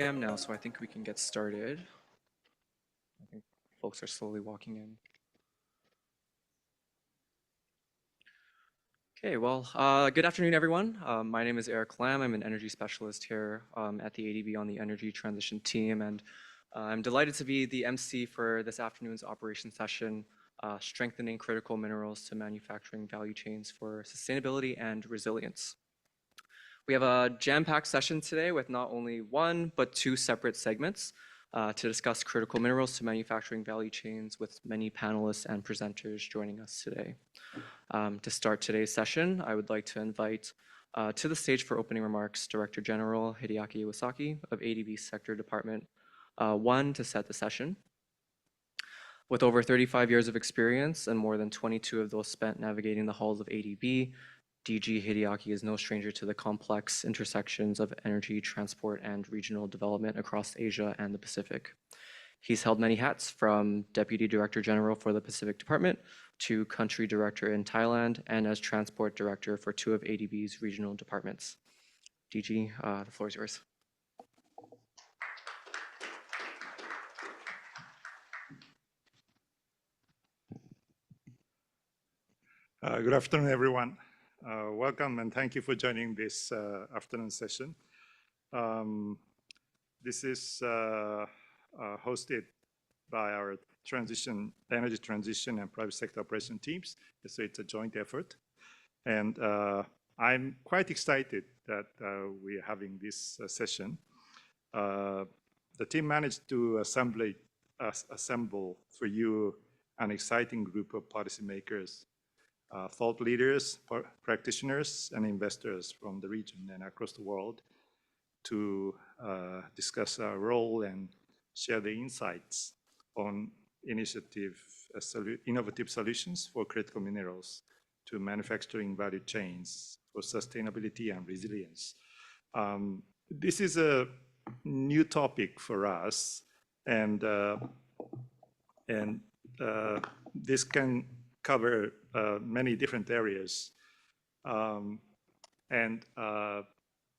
A.M. now, so I think we can get started. I think folks are slowly walking in. Okay, well, good afternoon, everyone. My name is Eric Lam. I'm an energy specialist here at the ADB on the energy transition team, and I'm delighted to be the MC for this afternoon's operation session, Strengthening Critical Minerals to Manufacturing Value Chains for Sustainability and Resilience. We have a jam-packed session today with not only one, but two separate segments to discuss critical minerals to manufacturing value chains with many panelists and presenters joining us today. To start today's session, I would like to invite to the stage for opening remarks Director General Hideaki Iwasaki of ADB's Sector Department 1 to set the session. With over 35 years of experience and more than 22 of those spent navigating the halls of ADB, DG Hideaki is no stranger to the complex intersections of energy, transport, and regional development across Asia and the Pacific. He's held many hats, from Deputy Director General for the Pacific Department to Country Director in Thailand, and as Transport Director for two of ADB's regional departments. DG, the floor is yours. Good afternoon, everyone. Welcome and thank you for joining this afternoon session. This is hosted by our energy transition and private sector operation teams. So it's a joint effort. And I'm quite excited that we're having this session. The team managed to assemble for you an exciting group of policymakers, thought leaders, practitioners, and investors from the region and across the world to discuss our role and share the insights on innovative solutions for critical minerals to manufacturing value chains for sustainability and resilience. This is a new topic for us, and this can cover many different areas.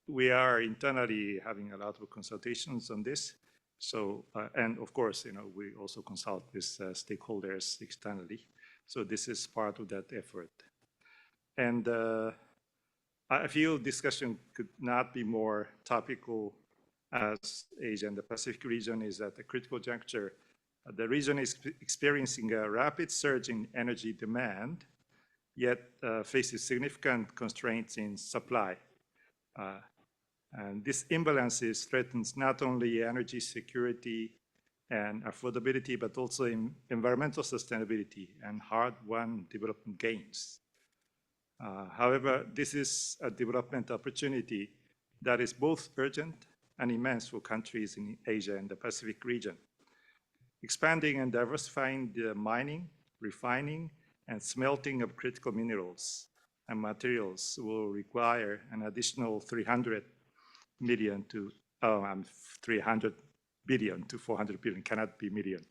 We are internally having a lot of consultations on this. So, and of course, we also consult with stakeholders externally. So this is part of that effort. And I feel discussion could not be more topical, as Asia and the Pacific region is at a critical juncture. The region is experiencing a rapid surge in energy demand, yet faces significant constraints in supply. And this imbalance threatens not only energy security and affordability, but also in environmental sustainability and hard-won development gains. However, this is a development opportunity that is both urgent and immense for countries in Asia and the Pacific region. Expanding and diversifying the mining, refining, and smelting of critical minerals and materials will require an additional 300 billion to 400 billion, cannot be million,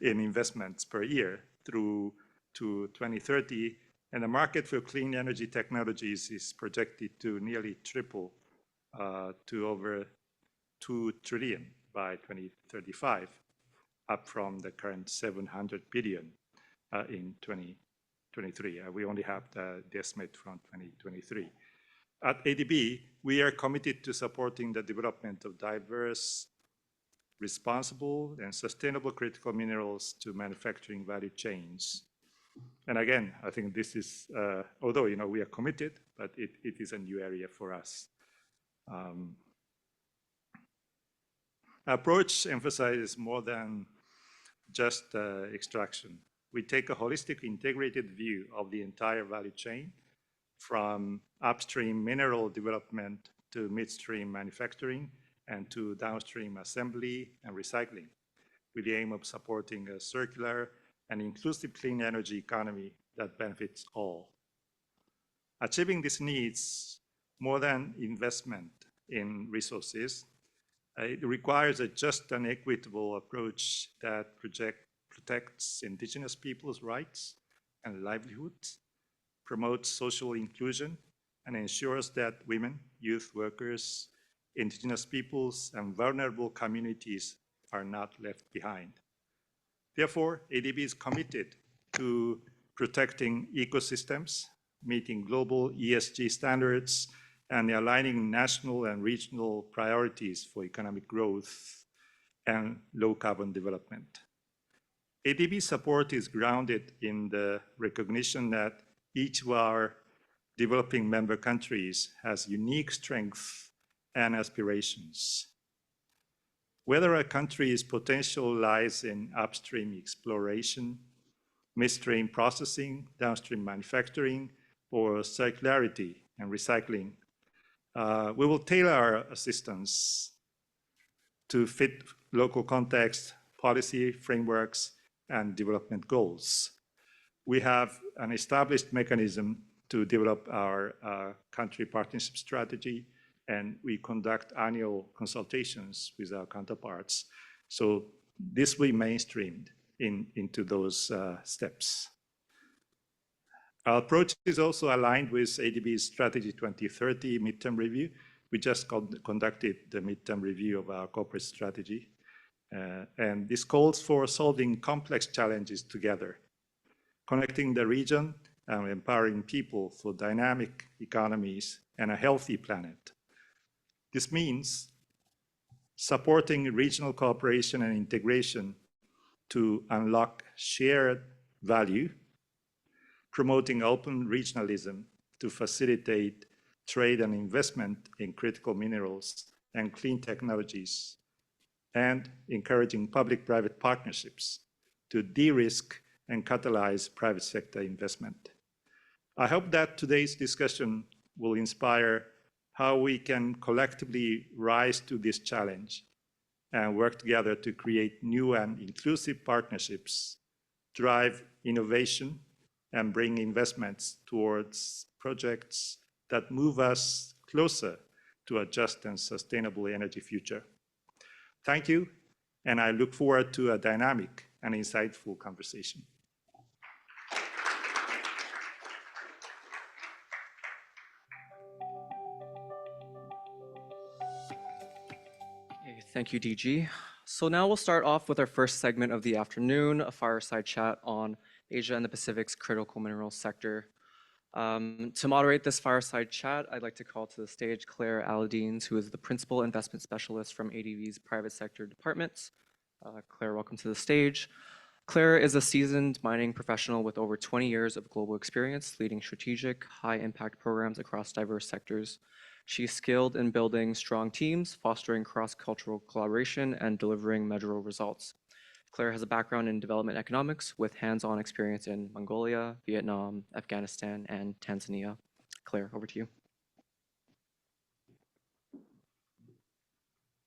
in investments per year through to 2030. And the market for clean energy technologies is projected to nearly triple to over 2 trillion by 2035, up from the current 700 billion in 2023. We only have the estimate from 2023. At ADB, we are committed to supporting the development of diverse, responsible, and sustainable critical minerals to manufacturing value chains. And again, I think this is, although we are committed, but it is a new area for us. Approach emphasizes more than just extraction. We take a holistic, integrated view of the entire value chain, from upstream mineral development to midstream manufacturing and to downstream assembly and recycling, with the aim of supporting a circular and inclusive clean energy economy that benefits all. Achieving this needs more than investment in resources. It requires a just and equitable approach that protects indigenous people's rights and livelihoods, promotes social inclusion, and ensures that women, youth workers, Indigenous peoples, and vulnerable communities are not left behind. Therefore, ADB is committed to protecting ecosystems, meeting global ESG standards, and aligning national and regional priorities for economic growth and low carbon development. ADB support is grounded in the recognition that each of our developing member countries has unique strengths and aspirations. Whether a country's potential lies in upstream exploration, midstream processing, downstream manufacturing, or circularity and recycling, we will tailor our assistance to fit local context, policy frameworks, and development goals. We have an established mechanism to develop our country partnership strategy, and we conduct annual consultations with our counterparts. So this will be mainstreamed into those steps. Our approach is also aligned with ADB's Strategy 2030 midterm review. We just conducted the midterm review of our corporate strategy. And this calls for solving complex challenges together, connecting the region and empowering people for dynamic economies and a healthy planet. This means supporting regional cooperation and integration to unlock shared value, promoting open regionalism to facilitate trade and investment in critical minerals and clean technologies, and encouraging public-private partnerships to de-risk and catalyze private sector investment. I hope that today's discussion will inspire how we can collectively rise to this challenge and work together to create new and inclusive partnerships, drive innovation, and bring investments towards projects that move us closer to a just and sustainable energy future. Thank you, and I look forward to a dynamic and insightful conversation. Thank you, DG. So now we'll start off with our first segment of the afternoon, a fireside chat on Asia and the Pacific's critical minerals sector. To moderate this fireside chat, I'd like to call to the stage Claire Aladines, who is the Principal Investment Specialist from ADB's Private Sector Departments. Claire, welcome to the stage. Claire is a seasoned mining professional with over 20 years of global experience leading strategic, high-impact programs across diverse sectors. She's skilled in building strong teams, fostering cross-cultural collaboration, and delivering measurable results. Claire has a background in development economics with hands-on experience in Mongolia, Vietnam, Afghanistan, and Tanzania. Claire, over to you.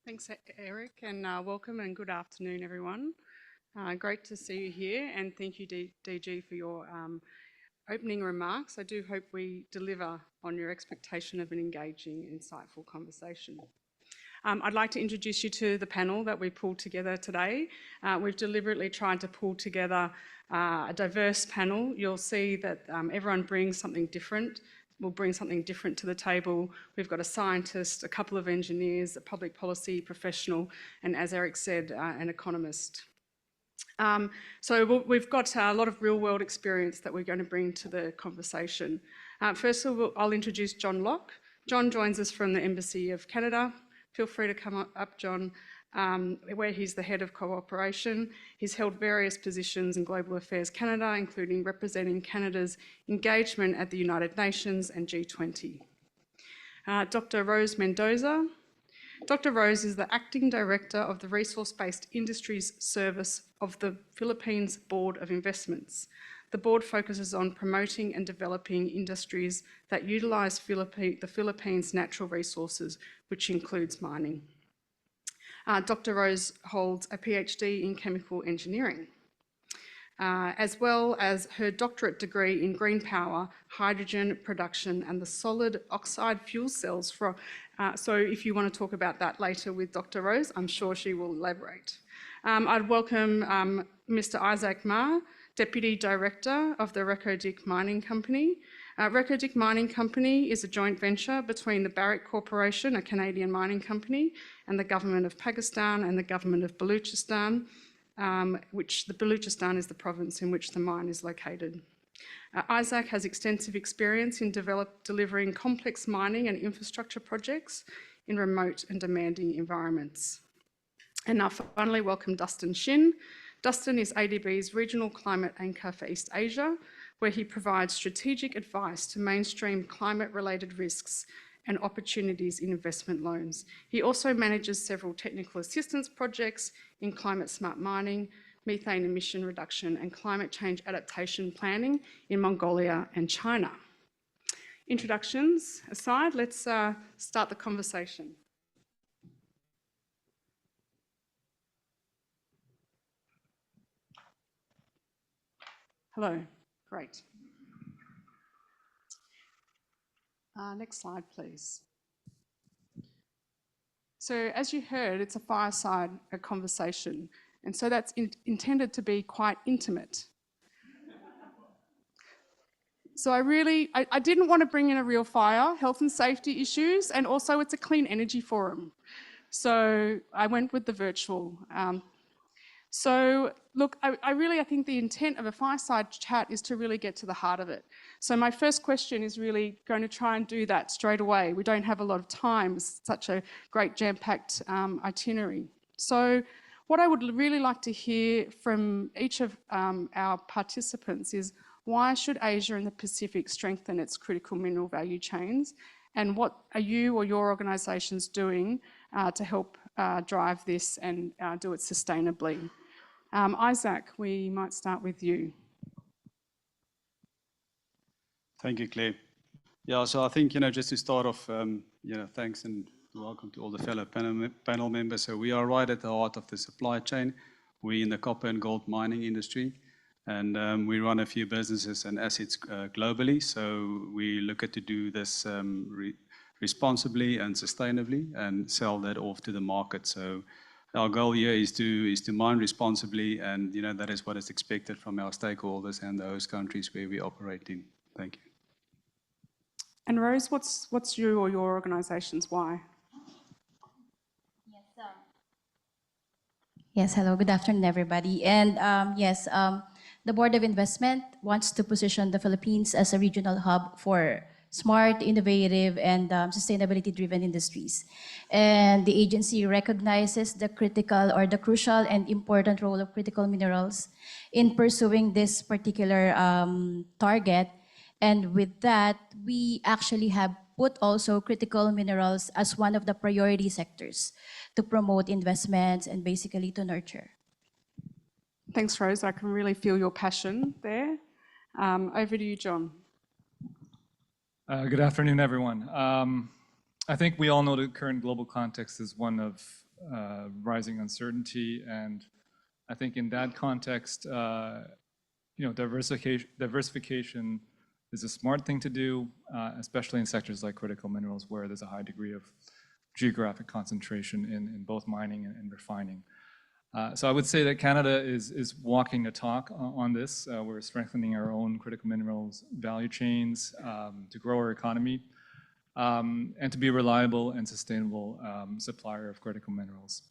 Thanks, Eric, and welcome and good afternoon, everyone. Great to see you here, and thank you, DG, for your opening remarks. I do hope we deliver on your expectation of an engaging, insightful conversation. I'd like to introduce you to the panel that we pulled together today. We've deliberately tried to pull together a diverse panel. You'll see that everyone brings something different. We'll bring something different to the table. We've got a scientist, a couple of engineers, a public policy professional, and as Eric said, an economist. So we've got a lot of real-world experience that we're going to bring to the conversation. First of all, I'll introduce John Locke. John joins us from the Embassy of Canada. Feel free to come up, John, where he's the head of cooperation. He's held various positions in Global Affairs Canada, including representing Canada's engagement at the United Nations and G20. Dr. Rose Mendoza. Dr. Rose is the Acting Director of the Resource-Based Industries Service of the Philippines Board of Investments. The board focuses on promoting and developing industries that utilise the Philippines' natural resources, which includes mining. Dr. Rose holds a PhD in chemical engineering, as well as her doctorate degree in green power, hydrogen production, and the solid oxide fuel cells. So if you want to talk about that later with Dr. Rose, I'm sure she will elaborate. I'd welcome Mr. Isaac Ma, Deputy Director of the Reko Diq Mining Company. Reko Diq Mining Company is a joint venture between the Barrick Corporation, a Canadian mining company, and the government of Pakistan and the government of Baluchistan, which the Baluchistan is the province in which the mine is located. Isaac has extensive experience in delivering complex mining and infrastructure projects in remote and demanding environments. And now finally, welcome Dustin Shin. Dustin is ADB's regional climate anchor for East Asia, where he provides strategic advice to mainstream climate-related risks and opportunities in investment loans. He also manages several technical assistance projects in climate-smart mining, methane emission reduction, and climate change adaptation planning in Mongolia and China. Introductions aside, let's start the conversation. Hello, great. Next slide, please. So as you heard, it's a fireside conversation, and so that's intended to be quite intimate. So I didn't want to bring in a real fire, health and safety issues, and also it's a clean energy forum. So I went with the virtual. So look, I think the intent of a fireside chat is to really get to the heart of it. So my first question is really going to try and do that straight away. We don't have a lot of time, it's such a great jam-packed itinerary. So what I would really like to hear from each of our participants is, why should Asia and the Pacific strengthen its critical mineral value chains? And what are you or your organisations doing to help drive this and do it sustainably? Isaac, we might start with you. Thank you, Claire. Yeah, so I think, just to start off, thanks and welcome to all the fellow panel members. So we are right at the heart of the supply chain. We're in the copper and gold mining industry, and we run a few businesses and assets globally. So we look at to do this responsibly and sustainably and sell that off to the market. So our goal here is to mine responsibly, and that is what is expected from our stakeholders and those countries where we operate in. Thank you. And Rose, what's you or your organisation's why? Yes, hello, good afternoon, everybody. And the Board of Investment wants to position the Philippines as a regional hub for smart, innovative, and sustainability-driven industries. And the agency recognizes the crucial and important role of critical minerals in pursuing this particular target. And with that, we actually have put also critical minerals as one of the priority sectors to promote investments and basically to nurture. Thanks, Rose. I can really feel your passion there. Over to you, John. Good afternoon, everyone. I think we all know the current global context is one of rising uncertainty, and I think in that context, diversification is a smart thing to do, especially in sectors like critical minerals, where there's a high degree of geographic concentration in both mining and refining. So I would say that Canada is walking the talk on this. We're strengthening our own critical minerals value chains to grow our economy and to be a reliable and sustainable supplier of critical minerals.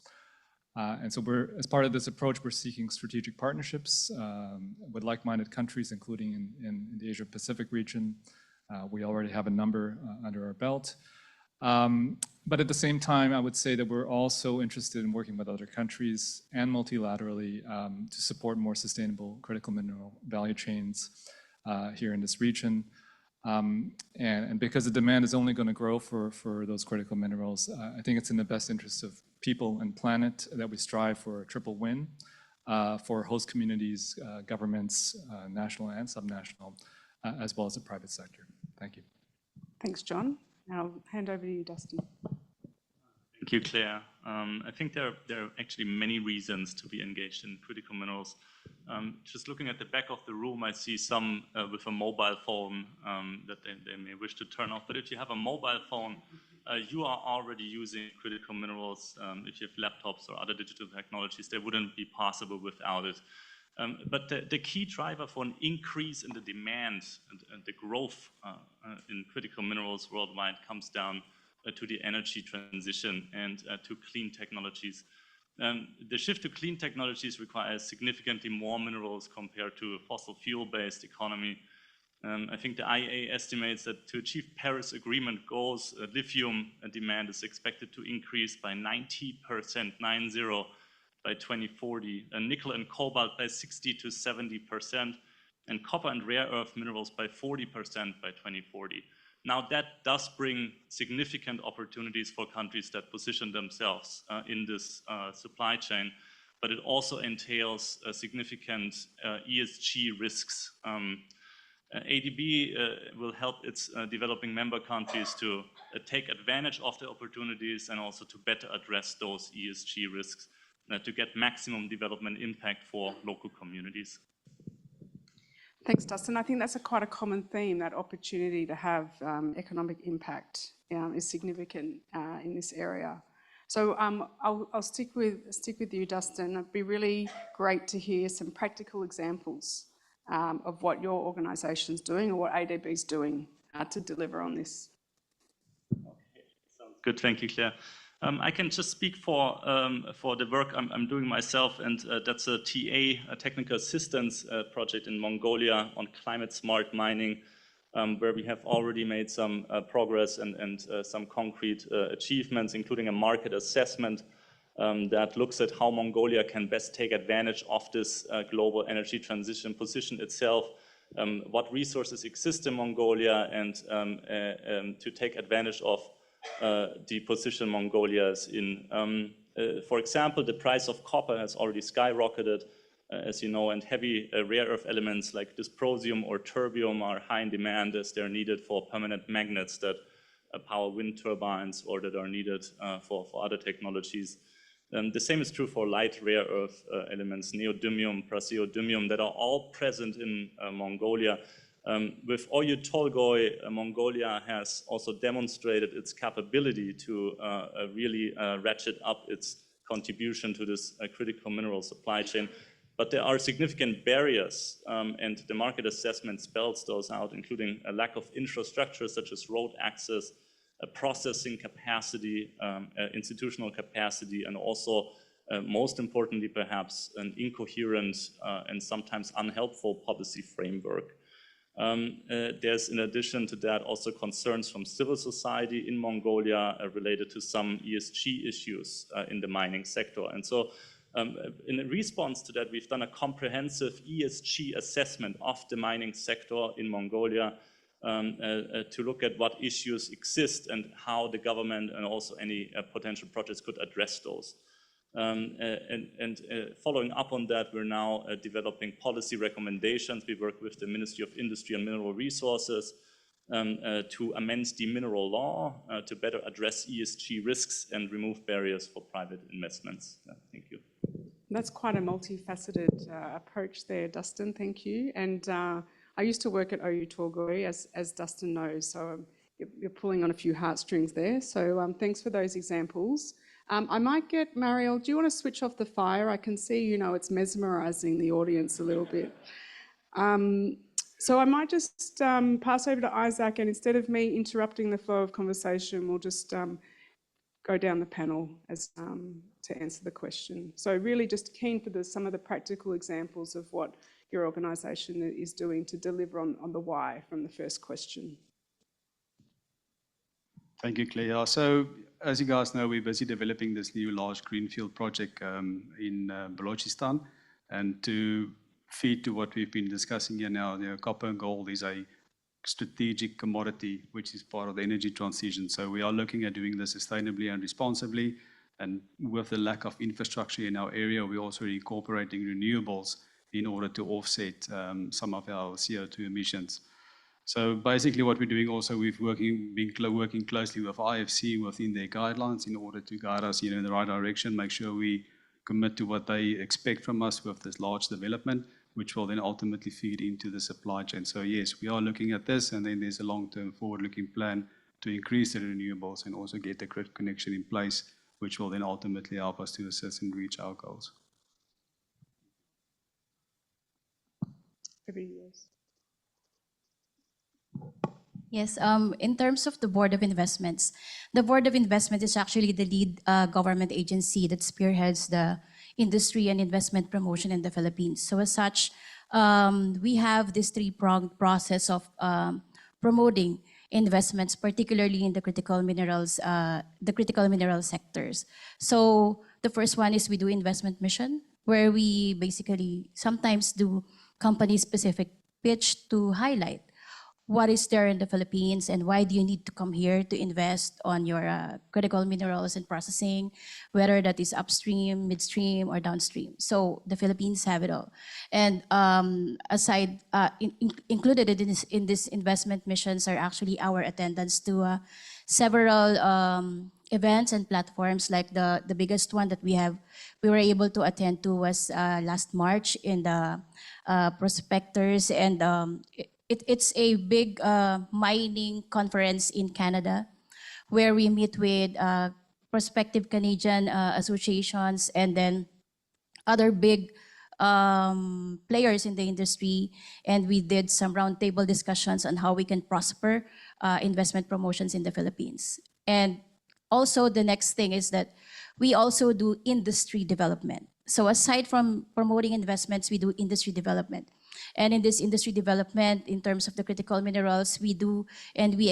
And so as part of this approach, we're seeking strategic partnerships with like-minded countries, including in the Asia-Pacific region. We already have a number under our belt. But at the same time, I would say that we're also interested in working with other countries and multilaterally to support more sustainable critical mineral value chains here in this region. And because the demand is only going to grow for those critical minerals, I think it's in the best interest of people and planet that we strive for a triple win for host communities, governments, national and subnational, as well as the private sector. Thank you. Thanks, John. Now I'll hand over to you, Dustin. Thank you, Claire. I think there are actually many reasons to be engaged in critical minerals. Just looking at the back of the room, I see some with a mobile phone that they may wish to turn off. But if you have a mobile phone, you are already using critical minerals. If you have laptops or other digital technologies, they wouldn't be possible without it. But the key driver for an increase in the demand and the growth in critical minerals worldwide comes down to the energy transition and to clean technologies. The shift to clean technologies requires significantly more minerals compared to a fossil fuel-based economy. I think the IEA estimates that to achieve Paris Agreement goals, lithium demand is expected to increase by 90%, 90, by 2040, and nickel and cobalt by 60 to 70%, and copper and rare earth minerals by 40% by 2040. Now that does bring significant opportunities for countries that position themselves in this supply chain, but it also entails significant ESG risks. ADB will help its developing member countries to take advantage of the opportunities and also to better address those ESG risks to get maximum development impact for local communities. Thanks, Dustin. I think that's quite a common theme, that opportunity to have economic impact is significant in this area. So I'll stick with you, Dustin. It'd be really great to hear some practical examples of what your organisation's doing or what ADB is doing to deliver on this. Okay, sounds good. Thank you, Claire. I can just speak for the work I'm doing myself, and that's a TA, a technical assistance project in Mongolia on climate smart mining, where we have already made some progress and some concrete achievements, including a market assessment that looks at how Mongolia can best take advantage of this global energy transition, position itself, what resources exist in Mongolia, and to take advantage of the position Mongolia is in. For example, the price of copper has already skyrocketed, as you know, and heavy rare earth elements like dysprosium or terbium are high in demand as they're needed for permanent magnets that power wind turbines or that are needed for other technologies. The same is true for light rare earth elements, neodymium, praseodymium, that are all present in Mongolia. With Oyu Tolgoi, Mongolia has also demonstrated its capability to really ratchet up its contribution to this critical mineral supply chain. But there are significant barriers, and the market assessment spells those out, including a lack of infrastructure such as road access, processing capacity, institutional capacity, and also, most importantly perhaps, an incoherent and sometimes unhelpful policy framework. There's, in addition to that, also concerns from civil society in Mongolia related to some ESG issues in the mining sector. And so in response to that, we've done a comprehensive ESG assessment of the mining sector in Mongolia to look at what issues exist and how the government and also any potential projects could address those. Following up on that, we're now developing policy recommendations. We work with the Ministry of Industry and Mineral Resources to amend the mineral law to better address ESG risks and remove barriers for private investments. Thank you. That's quite a multifaceted approach there, Dustin. Thank you. And I used to work at Oyu Tolgoi, as Dustin knows, so you're pulling on a few heartstrings there. So thanks for those examples. I might get Mariel, do you want to switch off the fire? I can see, you know, it's mesmerising the audience a little bit. So I might just pass over to Isaac, and instead of me interrupting the flow of conversation, we'll just go down the panel as to answer the question. So really just keen for some of the practical examples of what your organisation is doing to deliver on the why from the first question. Thank you, Claire. So as you guys know, we're busy developing this new large greenfield project in Balochistan. And to feed to what we've been discussing here now, you know, copper and gold is a strategic commodity, which is part of the energy transition. So we are looking at doing this sustainably and responsibly. And with the lack of infrastructure in our area, we're also incorporating renewables in order to offset some of our CO2 emissions. So basically what we're doing also, we've been working closely with IFC within their guidelines in order to guide us, you know, in the right direction, make sure we commit to what they expect from us with this large development, which will then ultimately feed into the supply chain. So yes, we are looking at this, and then there's a long-term forward-looking plan to increase the renewables and also get the grid connection in place, which will then ultimately help us to assess and reach our goals. over to you, Rose. Yes, in terms of the Board of Investments, the Board of Investment is actually the lead government agency that spearheads the industry and investment promotion in the Philippines. So as such, we have this three-pronged process of promoting investments, particularly in the critical mineral sectors. So the first one is we do investment mission, where we basically sometimes do company-specific pitch to highlight what is there in the Philippines and why do you need to come here to invest on your critical minerals and processing, whether that is upstream, midstream, or downstream. So the Philippines have it all. And included in this investment missions are actually our attendance to several events and platforms, like the biggest one that we were able to attend to was last March in the Prospectors, and it's a big mining conference in Canada where we meet with prospective Canadian associations and then other big players in the industry. And we did some roundtable discussions on how we can prosper investment promotions in the Philippines. And also the next thing is that we also do industry development. So aside from promoting investments, we do industry development. And in this industry development, in terms of the critical minerals, we do and we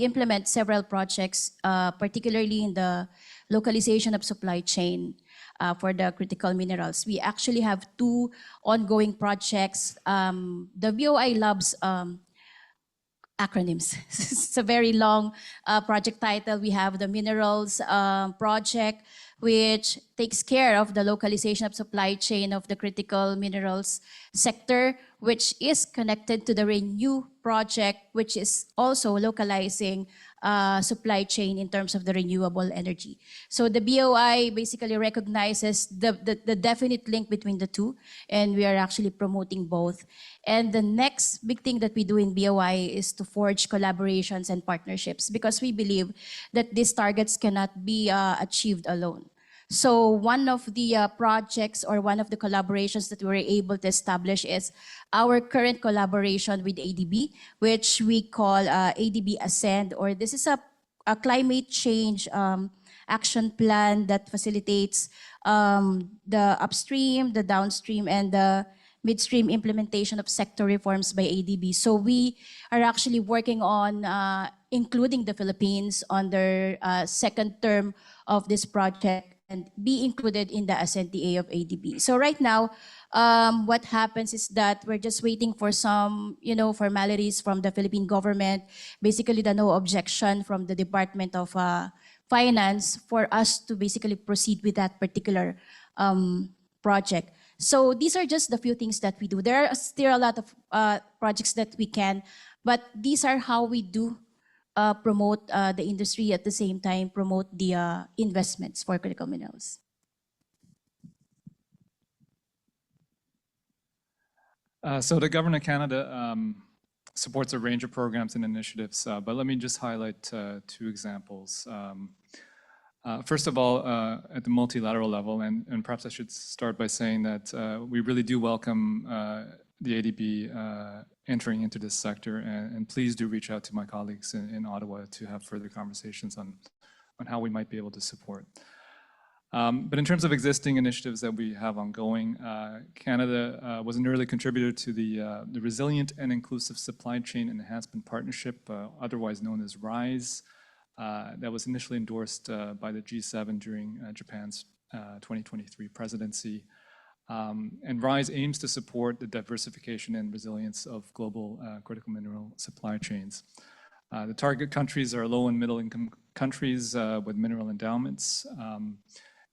implement several projects, particularly in the localization of supply chain for the critical minerals. We actually have two ongoing projects. The BOI Labs acronyms. It's a very long project title. We have the Minerals Project, which takes care of the localization of supply chain of the critical minerals sector, which is connected to the Renew Project, which is also localizing supply chain in terms of the renewable energy. So the BOI basically recognizes the definite link between the two, and we are actually promoting both. And the next big thing that we do in BOI is to forge collaborations and partnerships, because we believe that these targets cannot be achieved alone. So one of the projects or one of the collaborations that we were able to establish is our current collaboration with ADB, which we call ADB Ascend, or this is a climate change action plan that facilitates the upstream, the downstream, and the midstream implementation of sector reforms by ADB. So we are actually working on including the Philippines on their second term of this project and be included in the SNTA of ADB. So right now, what happens is that we're just waiting for some, formalities from the Philippine government, basically the no objection from the Department of Finance for us to basically proceed with that particular project. So these are just the few things that we do. There are still a lot of projects that we can, but these are how we do promote the industry, at the same time promote the investments for critical minerals. So the Government of Canada supports a range of programs and initiatives, but let me just highlight two examples. First of all, at the multilateral level, and perhaps I should start by saying that we really do welcome the ADB entering into this sector, and please do reach out to my colleagues in Ottawa to have further conversations on how we might be able to support. But in terms of existing initiatives that we have ongoing, Canada was an early contributor to the Resilient and Inclusive Supply Chain Enhancement Partnership, otherwise known as RISE, that was initially endorsed by the G7 during Japan's 2023 presidency. And RISE aims to support the diversification and resilience of global critical mineral supply chains. The target countries are low and middle income countries with mineral endowments.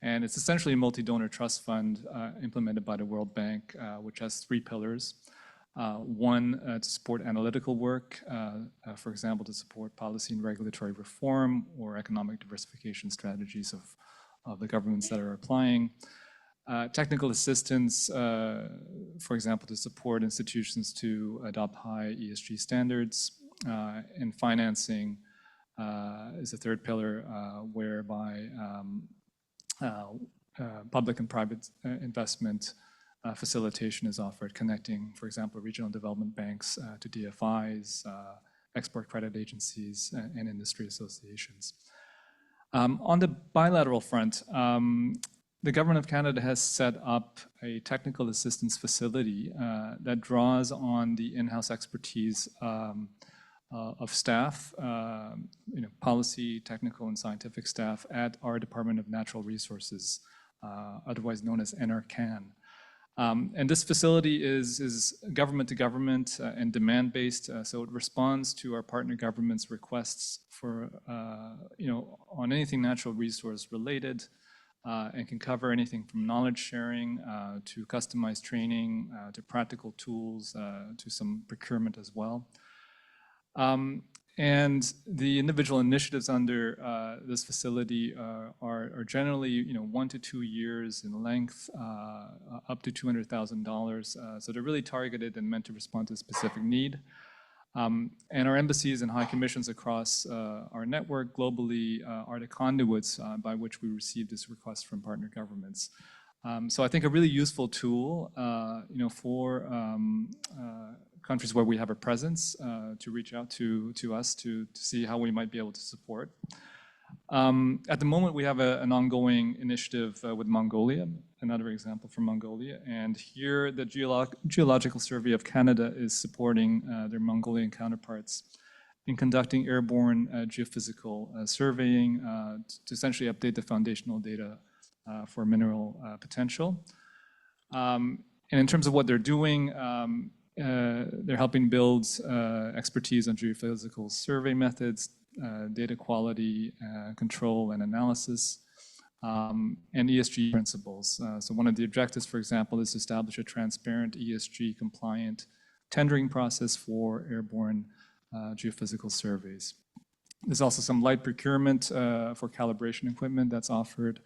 And it's essentially a multi-donor trust fund implemented by the World Bank, which has three pillars. One, to support analytical work, for example, to support policy and regulatory reform or economic diversification strategies of the governments that are applying. Technical assistance, for example, to support institutions to adopt high ESG standards. And financing is a third pillar, whereby public and private investment facilitation is offered, connecting, for example, regional development banks to DFIs, export credit agencies, and industry associations. On the bilateral front, the Government of Canada has set up a technical assistance facility that draws on the in-house expertise of staff, policy, technical, and scientific staff at our Department of Natural Resources, otherwise known as NRCan. And this facility is government to government and demand-based, so it responds to our partner governments' requests for, on anything natural resource related, and can cover anything from knowledge sharing to customized training to practical tools to some procurement as well. And the individual initiatives under this facility are generally, 1 to 2 years in length, up to $200,000. So they're really targeted and meant to respond to a specific need. And our embassies and high commissions across our network globally are the conduits by which we receive this request from partner governments. So I think a really useful tool, for countries where we have a presence to reach out to us to see how we might be able to support. At the moment, we have an ongoing initiative with Mongolia, another example from Mongolia. And here, the Geological Survey of Canada is supporting their Mongolian counterparts in conducting airborne geophysical surveying to essentially update the foundational data for mineral potential. And in terms of what they're doing, they're helping build expertise on geophysical survey methods, data quality, control and analysis, and ESG principles. So one of the objectives, for example, is to establish a transparent ESG compliant tendering process for airborne geophysical surveys. There's also some light procurement for calibration equipment that's offered,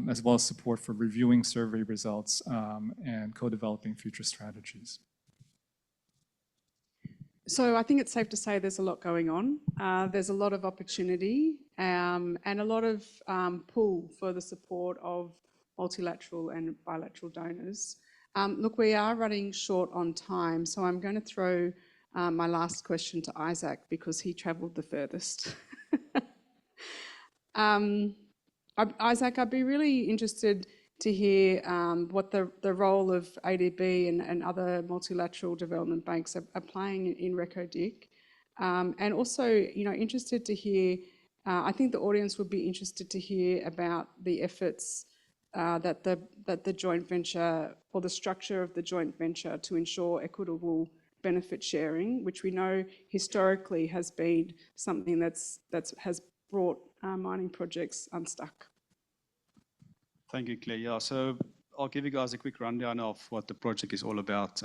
as well as support for reviewing survey results and co-developing future strategies. So I think it's safe to say there's a lot going on. There's a lot of opportunity and a lot of pull for the support of multilateral and bilateral donors. Look, we are running short on time, so I'm going to throw my last question to Isaac because he travelled the furthest. Isaac, I'd be really interested to hear what the role of ADB and other multilateral development banks are playing in RECODIC. And also, interested to hear, I think the audience would be interested to hear about the efforts that the joint venture, or the structure of the joint venture to ensure equitable benefit sharing, which we know historically has been something has brought mining projects unstuck. Thank you, Claire. Yeah, so I'll give you guys a quick rundown of what the project is all about.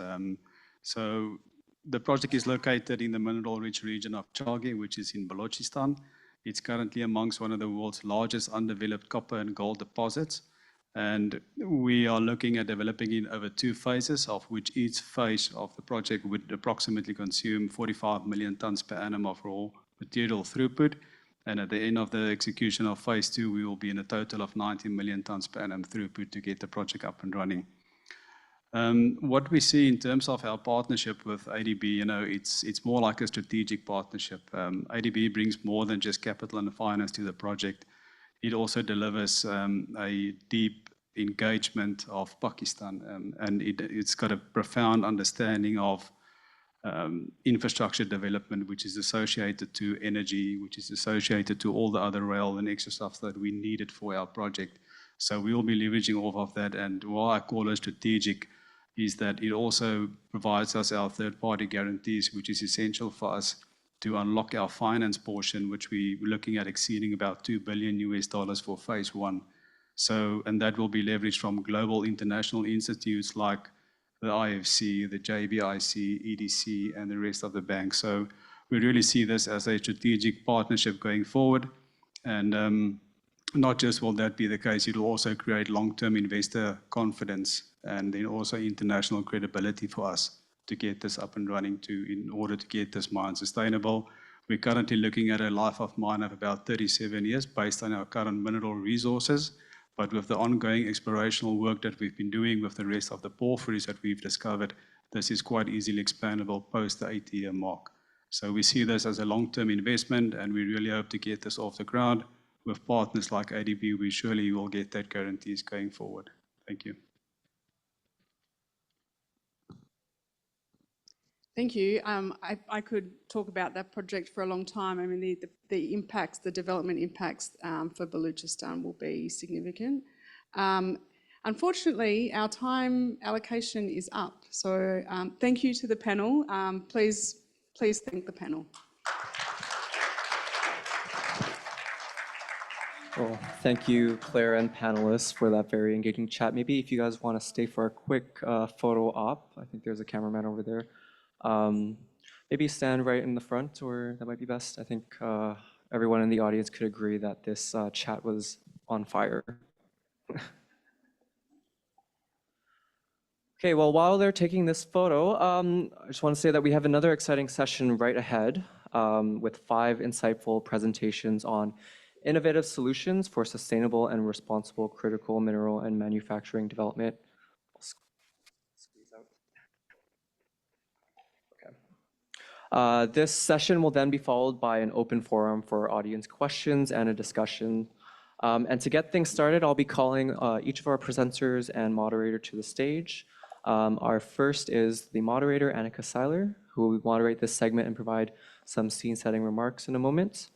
So the project is located in the mineral-rich region of Chagi, which is in Balochistan. It's currently amongst one of the world's largest undeveloped copper and gold deposits. And we are looking at developing in over 2 phases, of which each phase of the project would approximately consume 45 million tons per annum of raw material throughput. And at the end of the execution of phase 2, we will be in a total of 90 million tons per annum throughput to get the project up and running. What we see in terms of our partnership with ADB, it's more like a strategic partnership. ADB brings more than just capital and finance to the project. It also delivers a deep engagement of Pakistan, and it's got a profound understanding of infrastructure development, which is associated to energy, which is associated to all the other rail and extra stuff that we needed for our project. So we will be leveraging off of that. And why I call it strategic is that it also provides us our third-party guarantees, which is essential for us to unlock our finance portion, which we're looking at exceeding about $2 billion for phase 1. So, and that will be leveraged from global international institutes like the IFC, the JBIC, EDC, and the rest of the banks. So we really see this as a strategic partnership going forward. And not just will that be the case, it will also create long-term investor confidence and then also international credibility for us to get this up and running in order to get this mine sustainable. We're currently looking at a life of mine of about 37 years based on our current mineral resources. But with the ongoing explorational work that we've been doing with the rest of the porphyries that we've discovered, this is quite easily expandable post the 80-year mark. So we see this as a long-term investment, and we really hope to get this off the ground. With partners like ADB, we surely will get that guarantees going forward. Thank you. Thank you. I could talk about that project for a long time. I mean, the impacts, the development impacts for Balochistan will be significant. Unfortunately, our time allocation is up. So thank you to the panel. Please thank the panel. Well, thank you, Claire and panelists, for that very engaging chat. Maybe if you guys want to stay for a quick photo op, I think there's a cameraman over there. Maybe stand right in the front, or that might be best. I think everyone in the audience could agree that this chat was on fire. Okay, well, while they're taking this photo, I just want to say that we have another exciting session right ahead with 5 insightful presentations on innovative solutions for sustainable and responsible critical mineral and manufacturing development. This session will then be followed by an open forum for audience questions and a discussion. And to get things started, I'll be calling each of our presenters and moderator to the stage. Our first is the moderator, Annika Seiler, who will moderate this segment and provide some scene-setting remarks in a moment.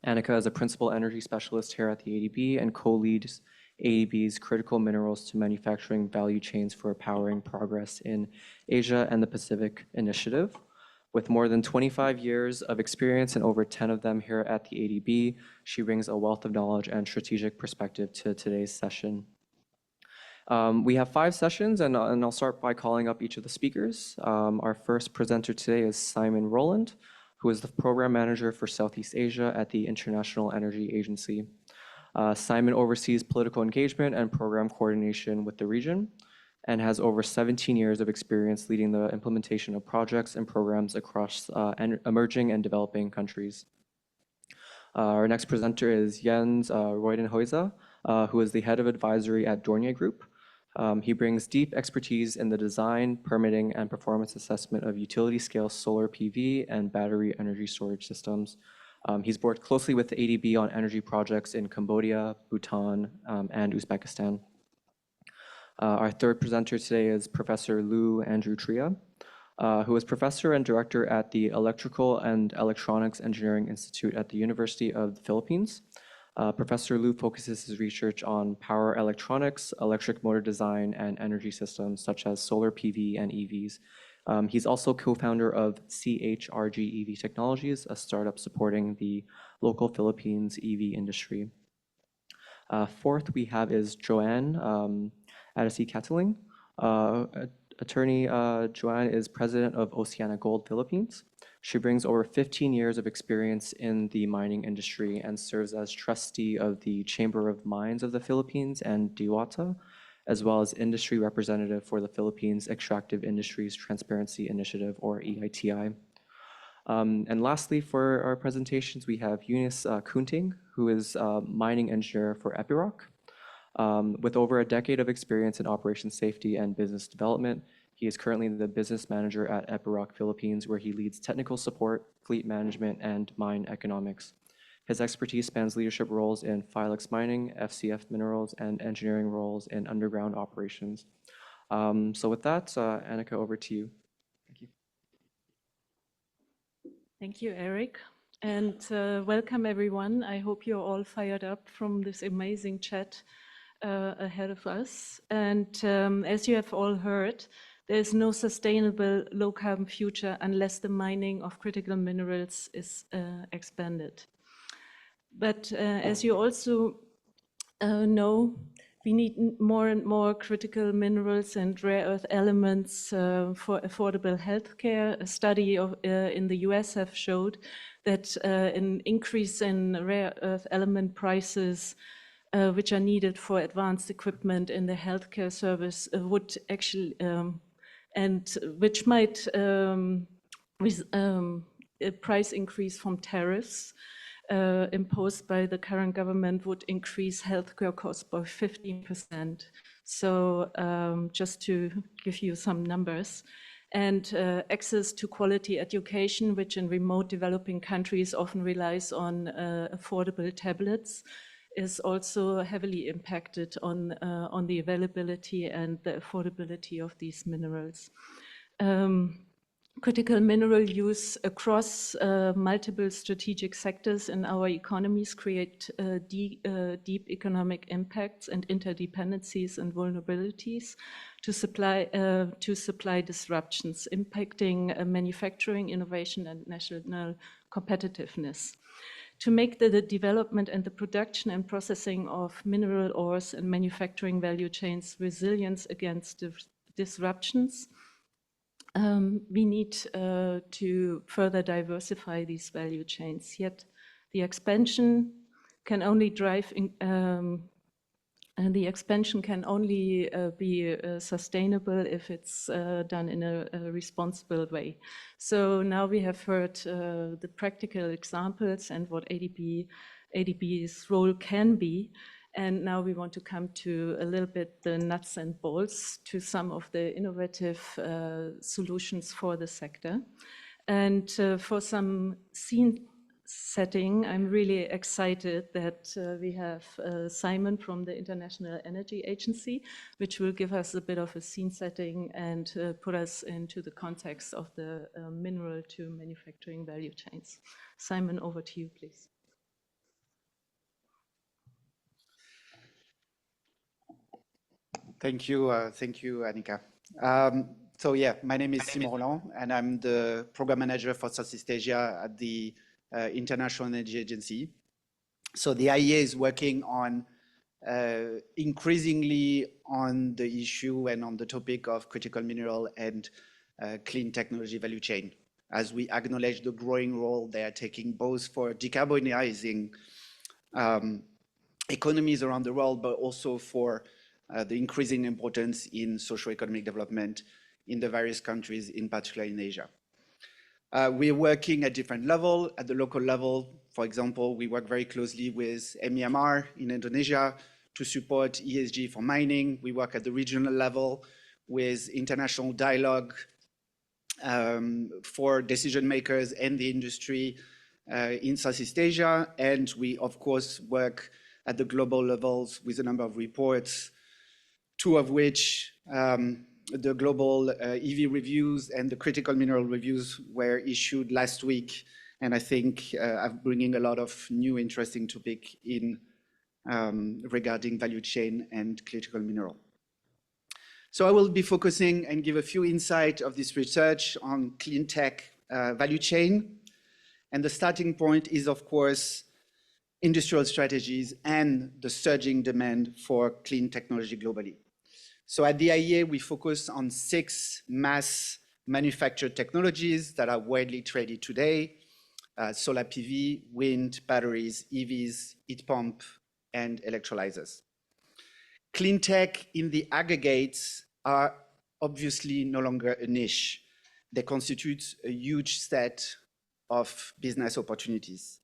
Annika is a principal energy specialist here at the ADB and co-leads ADB's critical minerals to manufacturing value chains for powering progress in Asia and the Pacific initiative. With more than 25 years of experience and over 10 of them here at the ADB, she brings a wealth of knowledge and strategic perspective to today's session. We have 5 sessions, and I'll start by calling up each of the speakers. Our first presenter today is Simon Rowland, who is the program manager for Southeast Asia at the International Energy Agency. Simon oversees political engagement and program coordination with the region, and has over 17 years of experience leading the implementation of projects and programs across emerging and developing countries. Our next presenter is Jens Reudenhuizer, who is the head of advisory at Dornier Group. He brings deep expertise in the design, permitting, and performance assessment of utility-scale solar PV and battery energy storage systems. He's worked closely with the ADB on energy projects in Cambodia, Bhutan, and Uzbekistan. Our third presenter today is Professor Lou Andrew Tria, who is professor and director at the Electrical and Electronics Engineering Institute at the University of the Philippines. Professor Lou focuses his research on power electronics, electric motor design, and energy systems such as solar PV and EVs. He's also co-founder of CHRG EV Technologies, a startup supporting the local Philippines EV industry. Fourth we have is Joanne Adesi-Cataling. Attorney Joanne is president of Oceana Gold Philippines. She brings over 15 years of experience in the mining industry and serves as trustee of the Chamber of Mines of the Philippines and DIWATA, as well as industry representative for the Philippines Extractive Industries Transparency Initiative, or EITI. And lastly, for our presentations, we have Eunice Kunting, who is a mining engineer for Epiroc. With over a decade of experience in operation safety and business development, he is currently the business manager at Epiroc Philippines, where he leads technical support, fleet management, and mine economics. His expertise spans leadership roles in Philex Mining, FCF Minerals, and engineering roles in underground operations. So with that, Annika, over to you. Thank you. Thank you, Eric. And welcome, everyone. I hope you're all fired up from this amazing chat ahead of us. And as you have all heard, there's no sustainable low-carbon future unless the mining of critical minerals is expanded. But as you also know, we need more and more critical minerals and rare earth elements for affordable healthcare. A study in the US have showed that an increase in rare earth element prices which are needed for advanced equipment in the healthcare service would actually, and which might a price increase from tariffs imposed by the current government would increase healthcare costs by 15%. So just to give you some numbers. And access to quality education, which in remote developing countries often relies on affordable tablets, is also heavily impacted on the availability and the affordability of these minerals. Critical mineral use across multiple strategic sectors in our economies create deep economic impacts and interdependencies and vulnerabilities to supply disruptions, impacting manufacturing, innovation, and national competitiveness. To make the development and the production and processing of mineral ores and manufacturing value chains resilient against disruptions, we need to further diversify these value chains. Yet the expansion can only be sustainable if it's done in a responsible way. So now we have heard the practical examples and what ADB's role can be. And now we want to come to a little bit the nuts and bolts to some of the innovative solutions for the sector. And for some scene setting, I'm really excited that we have Simon from the International Energy Agency, which will give us a bit of a scene setting and put us into the context of the mineral to manufacturing value chains. Simon, over to you, please. Thank you, Annika. So yeah, my name is Simon Roland, and I'm the program manager for Southeast Asia at the International Energy Agency. So the IEA is working on increasingly on the issue and on the topic of critical mineral and clean technology value chain, as we acknowledge the growing role they are taking both for decarbonizing economies around the world, but also for the increasing importance in socio-economic development in the various countries, in particular in Asia. We're working at different levels. At the local level, for example, we work very closely with MEMR in Indonesia to support ESG for mining. We work at the regional level with international dialogue for decision makers and the industry in Southeast Asia. And we, of course, work at the global levels with a number of reports, two of which, the global EV reviews and the critical mineral reviews, were issued last week. And I think I'm bringing a lot of new interesting topic in regarding value chain and critical mineral. So I will be focusing and give a few insights of this research on clean tech value chain. And the starting point is, of course, industrial strategies and the surging demand for clean technology globally. So at the IEA, we focus on 6 mass manufactured technologies that are widely traded today: solar PV, wind, batteries, EVs, heat pump, and electrolyzers. Clean tech in the aggregates are obviously no longer a niche. They constitute a huge set of business opportunities.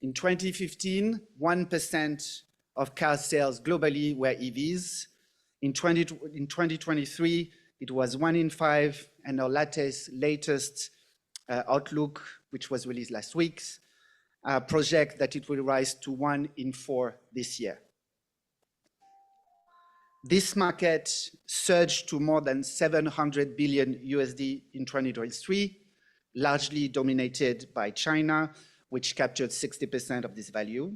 In 2015, 1% of car sales globally were EVs. In 2023, it was 1 in 5, and our latest outlook, which was released last week, project that it will rise to 1 in 4 this year. This market surged to more than $700 billion in 2023, largely dominated by China, which captured 60% of this value.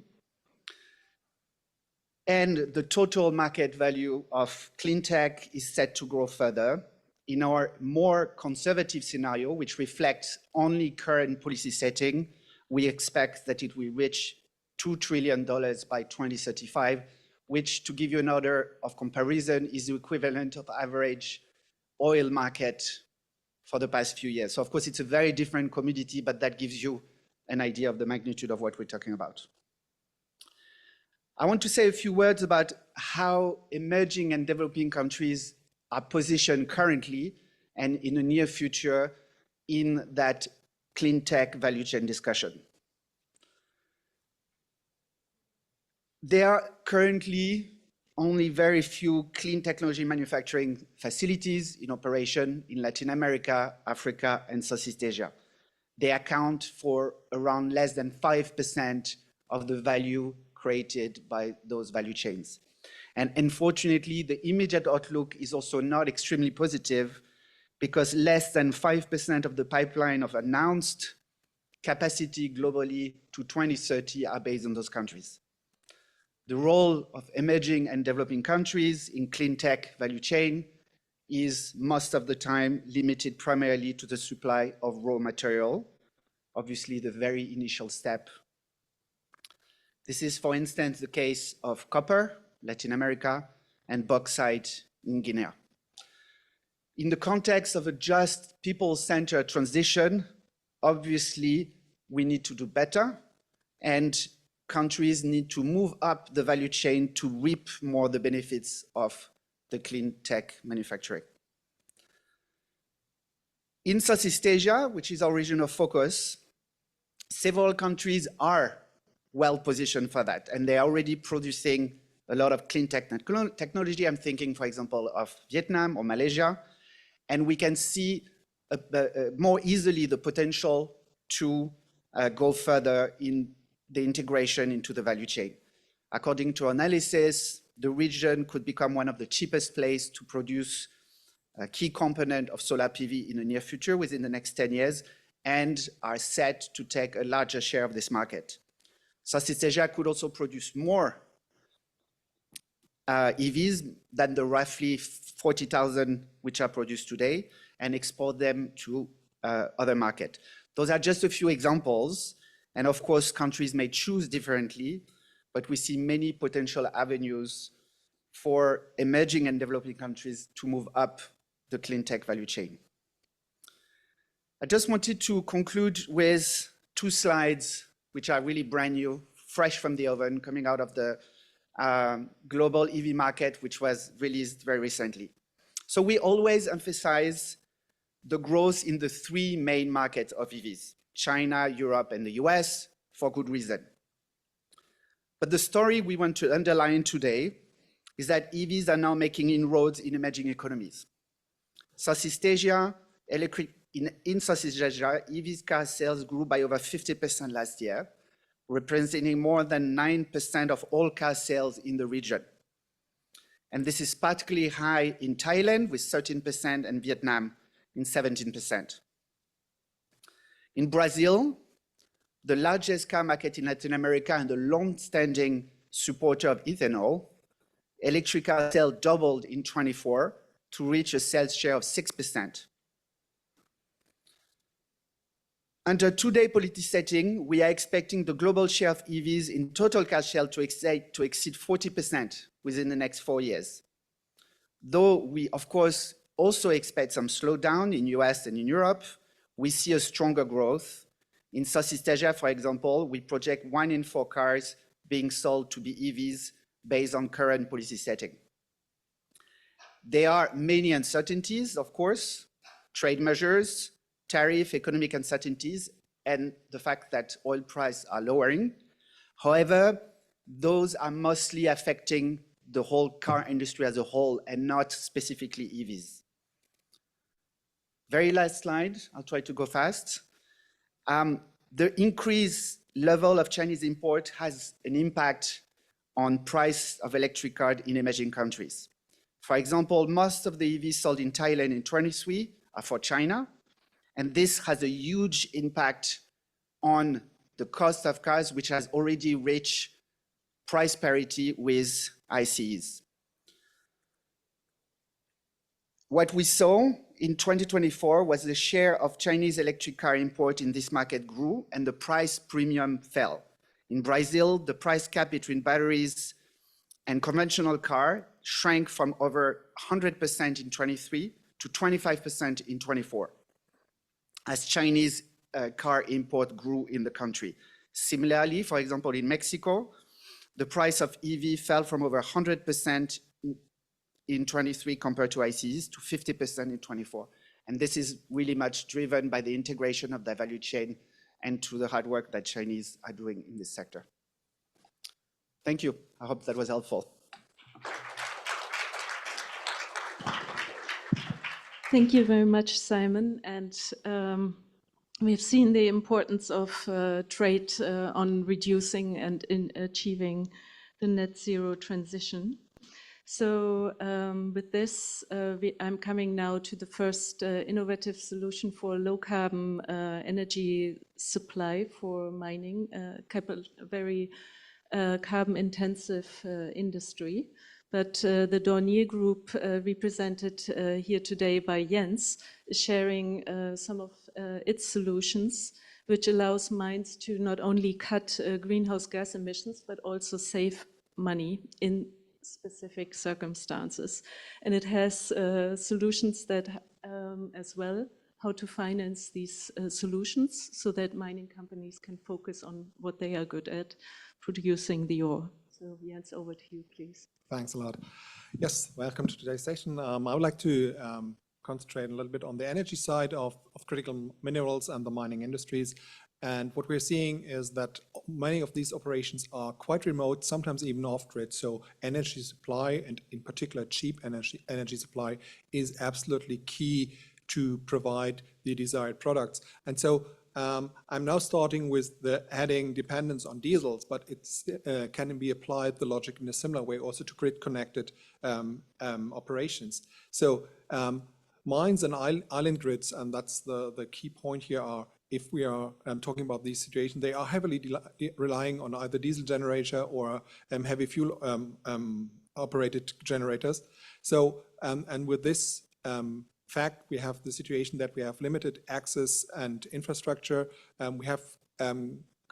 And the total market value of clean tech is set to grow further. In our more conservative scenario, which reflects only current policy setting, we expect that it will reach $2 trillion by 2035, which, to give you an order of comparison, is the equivalent of average oil market for the past few years. So of course, it's a very different commodity, but that gives you an idea of the magnitude of what we're talking about. I want to say a few words about how emerging and developing countries are positioned currently and in the near future in that clean tech value chain discussion. There are currently only very few clean technology manufacturing facilities in operation in Latin America, Africa, and Southeast Asia. They account for around less than 5% of the value created by those value chains. And unfortunately, the immediate outlook is also not extremely positive because less than 5% of the pipeline of announced capacity globally to 2030 are based on those countries. The role of emerging and developing countries in clean tech value chain is most of the time limited primarily to the supply of raw material, obviously the very initial step. This is, for instance, the case of copper, Latin America, and bauxite in Guinea. In the context of a just people-centered transition, obviously we need to do better, and countries need to move up the value chain to reap more the benefits of the clean tech manufacturing. In Southeast Asia, which is our region of focus, several countries are well positioned for that, and they're already producing a lot of clean technology. I'm thinking, for example, of Vietnam or Malaysia, and we can see more easily the potential to go further in the integration into the value chain. According to analysis, the region could become one of the cheapest places to produce a key component of solar PV in the near future within the next 10 years, and are set to take a larger share of this market. Southeast Asia could also produce more EVs than the roughly 40,000 which are produced today and export them to other markets. Those are just a few examples. And of course, countries may choose differently, but we see many potential avenues for emerging and developing countries to move up the clean tech value chain. I just wanted to conclude with 2 slides, which are really brand new, fresh from the oven, coming out of the global EV market, which was released very recently. So we always emphasize the growth in the 3 main markets of EVs, China, Europe, and the US, for good reason. But the story we want to underline today is that EVs are now making inroads in emerging economies. Southeast Asia, in Southeast Asia, EV car sales grew by over 50% last year, representing more than 9% of all car sales in the region. And this is particularly high in Thailand with 13% and Vietnam in 17%. In Brazil, the largest car market in Latin America and the long-standing supporter of ethanol, electric car sales doubled in 2024 to reach a sales share of 6%. Under today's policy setting, we are expecting the global share of EVs in total car sales to exceed 40% within the next 4 years. Though we, of course, also expect some slowdown in US and in Europe, we see a stronger growth. In Southeast Asia, for example, we project 1 in 4 cars being sold to be EVs based on current policy setting. There are many uncertainties, of course, trade measures, tariff, economic uncertainties, and the fact that oil prices are lowering. However, those are mostly affecting the whole car industry as a whole and not specifically EVs. Very last slide, I'll try to go fast. The increased level of Chinese import has an impact on price of electric cars in emerging countries. For example, most of the EVs sold in Thailand in 2023 are for China, and this has a huge impact on the cost of cars, which has already reached price parity with ICEs. What we saw in 2024 was the share of Chinese electric car import in this market grew and the price premium fell. In Brazil, the price gap between batteries and conventional car shrank from over 100% in 23 to 25% in 24, as Chinese car import grew in the country. Similarly, for example, in Mexico, the price of EV fell from over 100% in 23 compared to ICEs to 50% in 24. And this is really much driven by the integration of the value chain and to the hard work that Chinese are doing in this sector. Thank you. I hope that was helpful. Thank you very much, Simon. And we've seen the importance of trade on reducing and in achieving the net zero transition. So with this, I'm coming now to the first innovative solution for low carbon energy supply for mining, a very carbon intensive industry. But the Dornier Group, represented here today by Jens, is sharing some of its solutions, which allows mines to not only cut greenhouse gas emissions, but also save money in specific circumstances. And it has solutions that as well, how to finance these solutions so that mining companies can focus on what they are good at, producing the ore. So Jens, over to you, please. Thanks a lot. Yes, welcome to today's session. I would like to concentrate a little bit on the energy side of critical minerals and the mining industries. And what we're seeing is that many of these operations are quite remote, sometimes even off-grid. So energy supply, and in particular cheap energy supply, is absolutely key to provide the desired products. And so I'm now starting with the heading dependence on diesels, but it can be applied the logic in a similar way also to grid-connected operations. So mines and island grids, and that's the key point here, are if we are talking about these situations, they are heavily relying on either diesel generator or heavy fuel operated generators. So, and with this fact, we have the situation that we have limited access and infrastructure. We have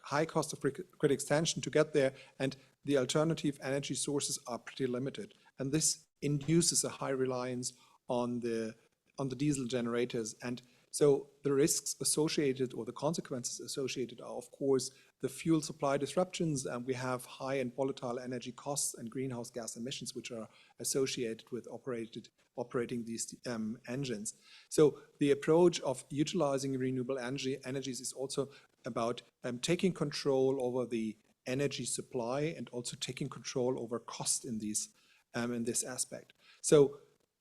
high cost of grid extension to get there, and the alternative energy sources are pretty limited. And this induces a high reliance on the diesel generators. And so the risks associated, or the consequences associated, are of course the fuel supply disruptions, and we have high and volatile energy costs and greenhouse gas emissions which are associated with operating these engines. So the approach of utilizing renewable energies is also about taking control over the energy supply and also taking control over cost in this aspect. So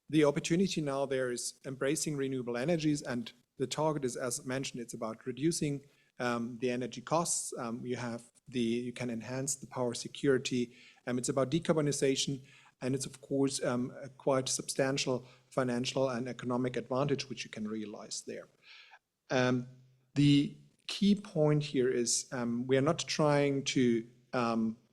the opportunity now there is embracing renewable energies, and the target is, as mentioned, it's about reducing the energy costs. You can enhance the power security. It's about decarbonization, and it's of course a quite substantial financial and economic advantage which you can realize there. The key point here is we are not trying to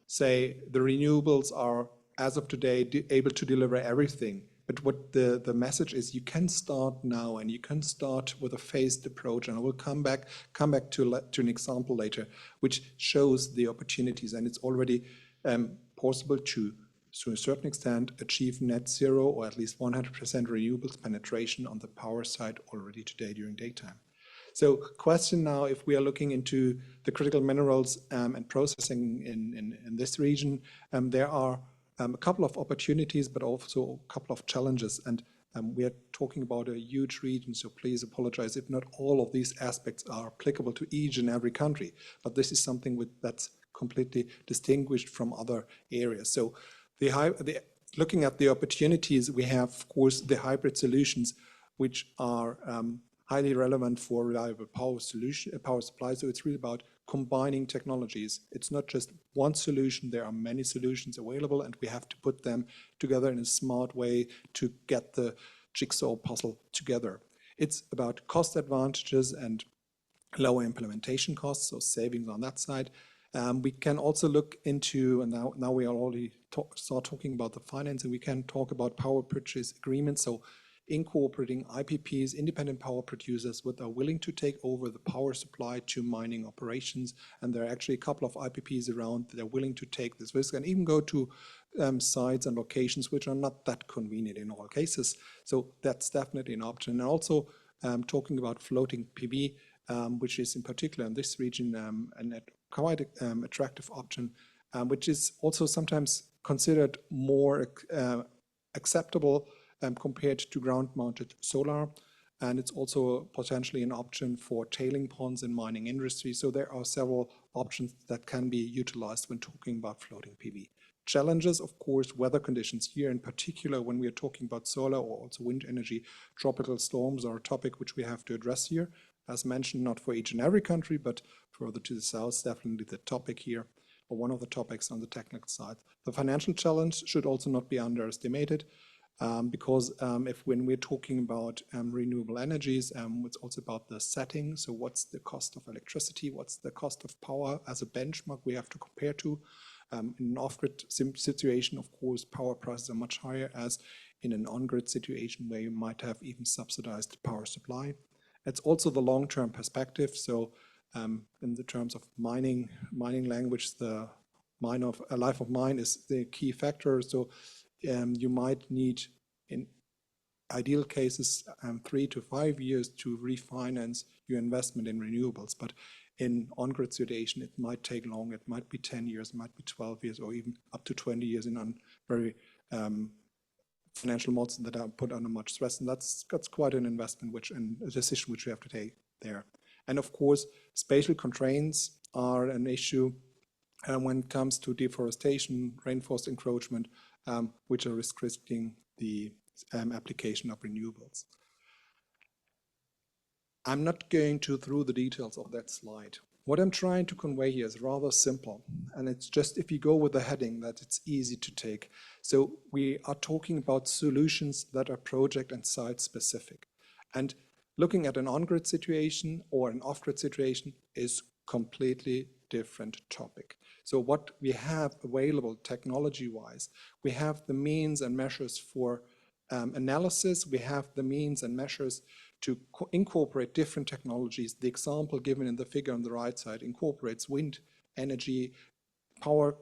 say the renewables are, as of today, able to deliver everything. But what the message is, you can start now, and you can start with a phased approach. And I will come back to an example later, which shows the opportunities. And it's already possible to a certain extent, achieve net zero or at least 100% renewables penetration on the power side already today during daytime. So question now, if we are looking into the critical minerals and processing in this region, there are a couple of opportunities, but also a couple of challenges. And we are talking about a huge region, so please apologize if not all of these aspects are applicable to each and every country. But this is something that's completely distinguished from other areas. So looking at the opportunities, we have, of course, the hybrid solutions, which are highly relevant for reliable power supply. So it's really about combining technologies. It's not just one solution. There are many solutions available, and we have to put them together in a smart way to get the jigsaw puzzle together. It's about cost advantages and lower implementation costs, so savings on that side. We can also look into, and now we are already start talking about the financing, we can talk about power purchase agreements. So incorporating IPPs, independent power producers, that are willing to take over the power supply to mining operations. And there are actually a couple of IPPs around that are willing to take this risk and even go to sites and locations which are not that convenient in all cases. So that's definitely an option. And also talking about floating PV, which is in particular in this region a quite attractive option, which is also sometimes considered more acceptable compared to ground-mounted solar. and it's also potentially an option for tailing ponds in mining industry. So there are several options that can be utilized when talking about floating PV. Challenges, of course, weather conditions here, in particular when we are talking about solar or also wind energy. Tropical storms are a topic which we have to address here. As mentioned, not for each and every country, but further to the south, definitely the topic here, or one of the topics on the technical side. The financial challenge should also not be underestimated, because when we're talking about renewable energies, it's also about the setting. So what's the cost of electricity? What's the cost of power as a benchmark we have to compare to? In an off-grid situation, of course, power prices are much higher as in an on-grid situation where you might have even subsidized power supply. It's also the long-term perspective. So in the terms of mining language, the life of mine is the key factor. So you might need, in ideal cases, 3 to 5 years to refinance your investment in renewables. But in on-grid situation, it might take long. It might be 10 years, it might be 12 years, or even up to 20 years in very financial models that are put under much stress. And that's quite an investment, and a decision which you have to take there. And of course, spatial constraints are an issue when it comes to deforestation, rainforest encroachment, which are restricting the application of renewables. I'm not going through the details of that slide. What I'm trying to convey here is rather simple, and it's just, if you go with the heading, that it's easy to take. So we are talking about solutions that are project and site specific. And looking at an on-grid situation or an off-grid situation is completely different topic. So what we have available technology-wise, we have the means and measures for analysis, we have the means and measures to incorporate different technologies. The example given in the figure on the right side incorporates wind energy, power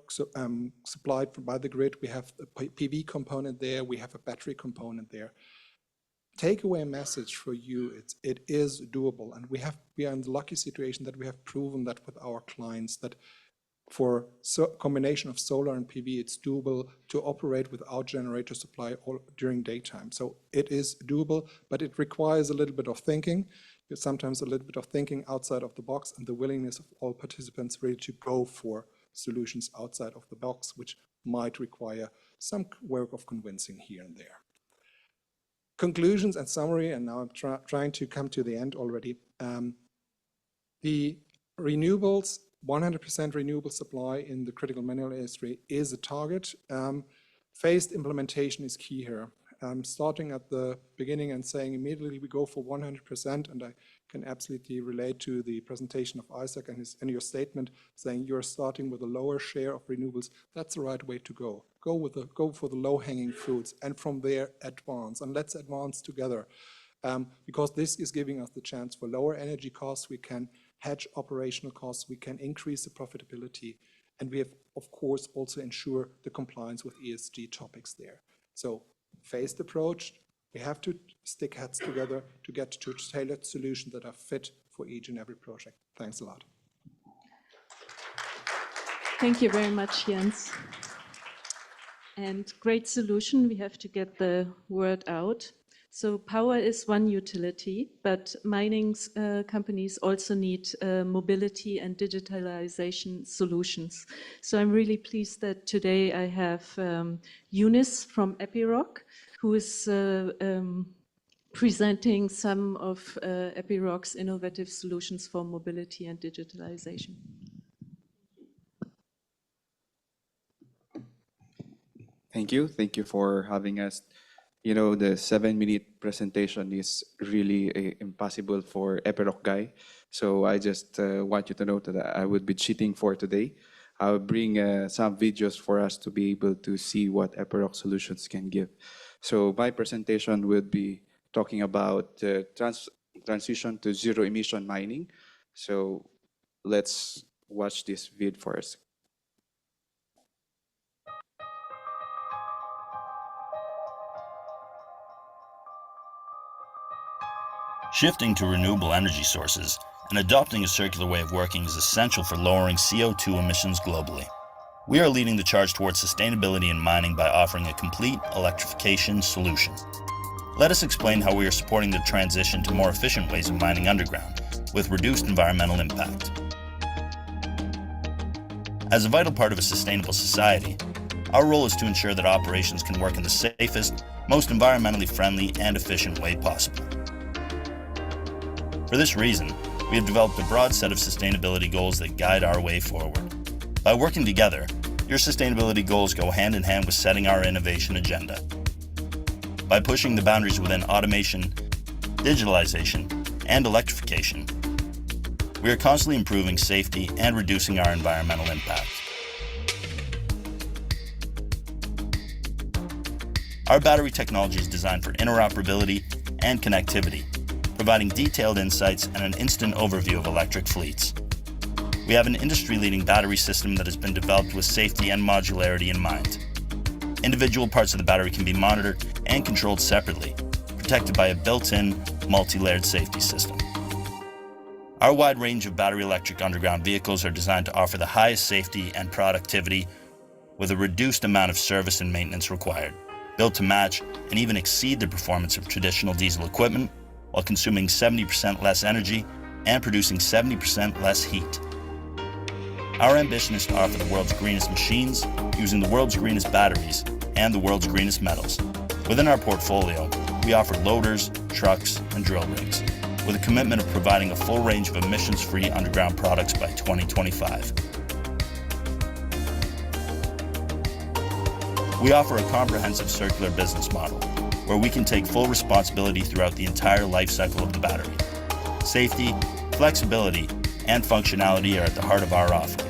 supplied by the grid. We have a PV component there, we have a battery component there. Takeaway message for you, it is doable, and we are in the lucky situation that we have proven that with our clients, that for combination of solar and PV, it's doable to operate without generator supply during daytime. So it is doable, but it requires a little bit of thinking, sometimes a little bit of thinking outside of the box, and the willingness of all participants really to go for solutions outside of the box, which might require some work of convincing here and there. Conclusions and summary, and now I'm trying to come to the end already. The renewables, 100% renewable supply in the critical mineral industry is a target. Phased implementation is key here. Starting at the beginning and saying immediately we go for 100%, and I can absolutely relate to the presentation of Isaac and your statement saying you're starting with a lower share of renewables. That's the right way to go. Go for the low-hanging fruits, and from there advance, and let's advance together, because this is giving us the chance for lower energy costs. We can hedge operational costs, we can increase the profitability, and we have, of course, also ensure the compliance with ESG topics there. So, phased approach, we have to stick heads together to get to tailored solutions that are fit for each and every project. Thanks a lot. Thank you very much, Jens. And great solution, we have to get the word out. So power is one utility, but mining companies also need mobility and digitalization solutions. So I'm really pleased that today I have Eunice from Epiroc, who is presenting some of Epiroc's innovative solutions for mobility and digitalization. Thank you. Thank you for having us. You know, the 7-minute presentation is really impossible for Epiroc guy. So I just want you to know that I would be cheating for today. I'll bring some videos for us to be able to see what Epiroc solutions can give. So my presentation will be talking about transition to zero emission mining. So let's watch this vid first. Shifting to renewable energy sources and adopting a circular way of working is essential for lowering CO2 emissions globally. We are leading the charge towards sustainability in mining by offering a complete electrification solution. Let us explain how we are supporting the transition to more efficient ways of mining underground, with reduced environmental impact. As a vital part of a sustainable society, our role is to ensure that operations can work in the safest, most environmentally friendly and efficient way possible. For this reason, we have developed a broad set of sustainability goals that guide our way forward. By working together, your sustainability goals go hand in hand with setting our innovation agenda. By pushing the boundaries within automation, digitalization, and electrification, we are constantly improving safety and reducing our environmental impact. Our battery technology is designed for interoperability and connectivity, providing detailed insights and an instant overview of electric fleets. We have an industry-leading battery system that has been developed with safety and modularity in mind. Individual parts of the battery can be monitored and controlled separately, protected by a built-in, multi-layered safety system. Our wide range of battery electric underground vehicles are designed to offer the highest safety and productivity with a reduced amount of service and maintenance required, built to match and even exceed the performance of traditional diesel equipment while consuming 70% less energy and producing 70% less heat. Our ambition is to offer the world's greenest machines using the world's greenest batteries and the world's greenest metals. Within our portfolio, we offer loaders, trucks, and drill rigs, with a commitment of providing a full range of emissions-free underground products by 2025. We offer a comprehensive circular business model, where we can take full responsibility throughout the entire life cycle of the battery. Safety, flexibility, and functionality are at the heart of our offering.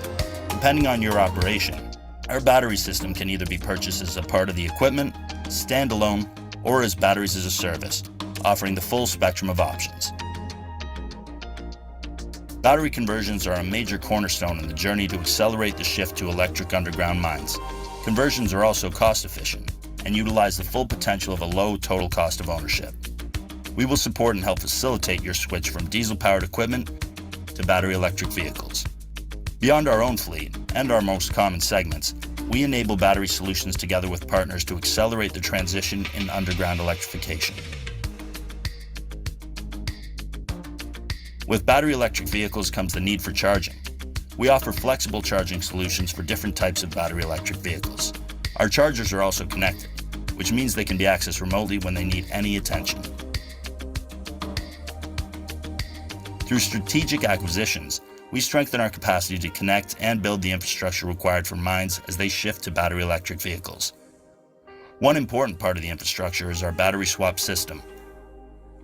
Depending on your operation, our battery system can either be purchased as a part of the equipment, standalone, or as batteries as a service, offering the full spectrum of options. Battery conversions are a major cornerstone in the journey to accelerate the shift to electric underground mines. Conversions are also cost-efficient and utilize the full potential of a low total cost of ownership. We will support and help facilitate your switch from diesel-powered equipment to battery electric vehicles. Beyond our own fleet and our most common segments, we enable battery solutions together with partners to accelerate the transition in underground electrification. With battery electric vehicles comes the need for charging. We offer flexible charging solutions for different types of battery electric vehicles. Our chargers are also connected, which means they can be accessed remotely when they need any attention. Through strategic acquisitions, we strengthen our capacity to connect and build the infrastructure required for mines as they shift to battery electric vehicles. One important part of the infrastructure is our battery swap system.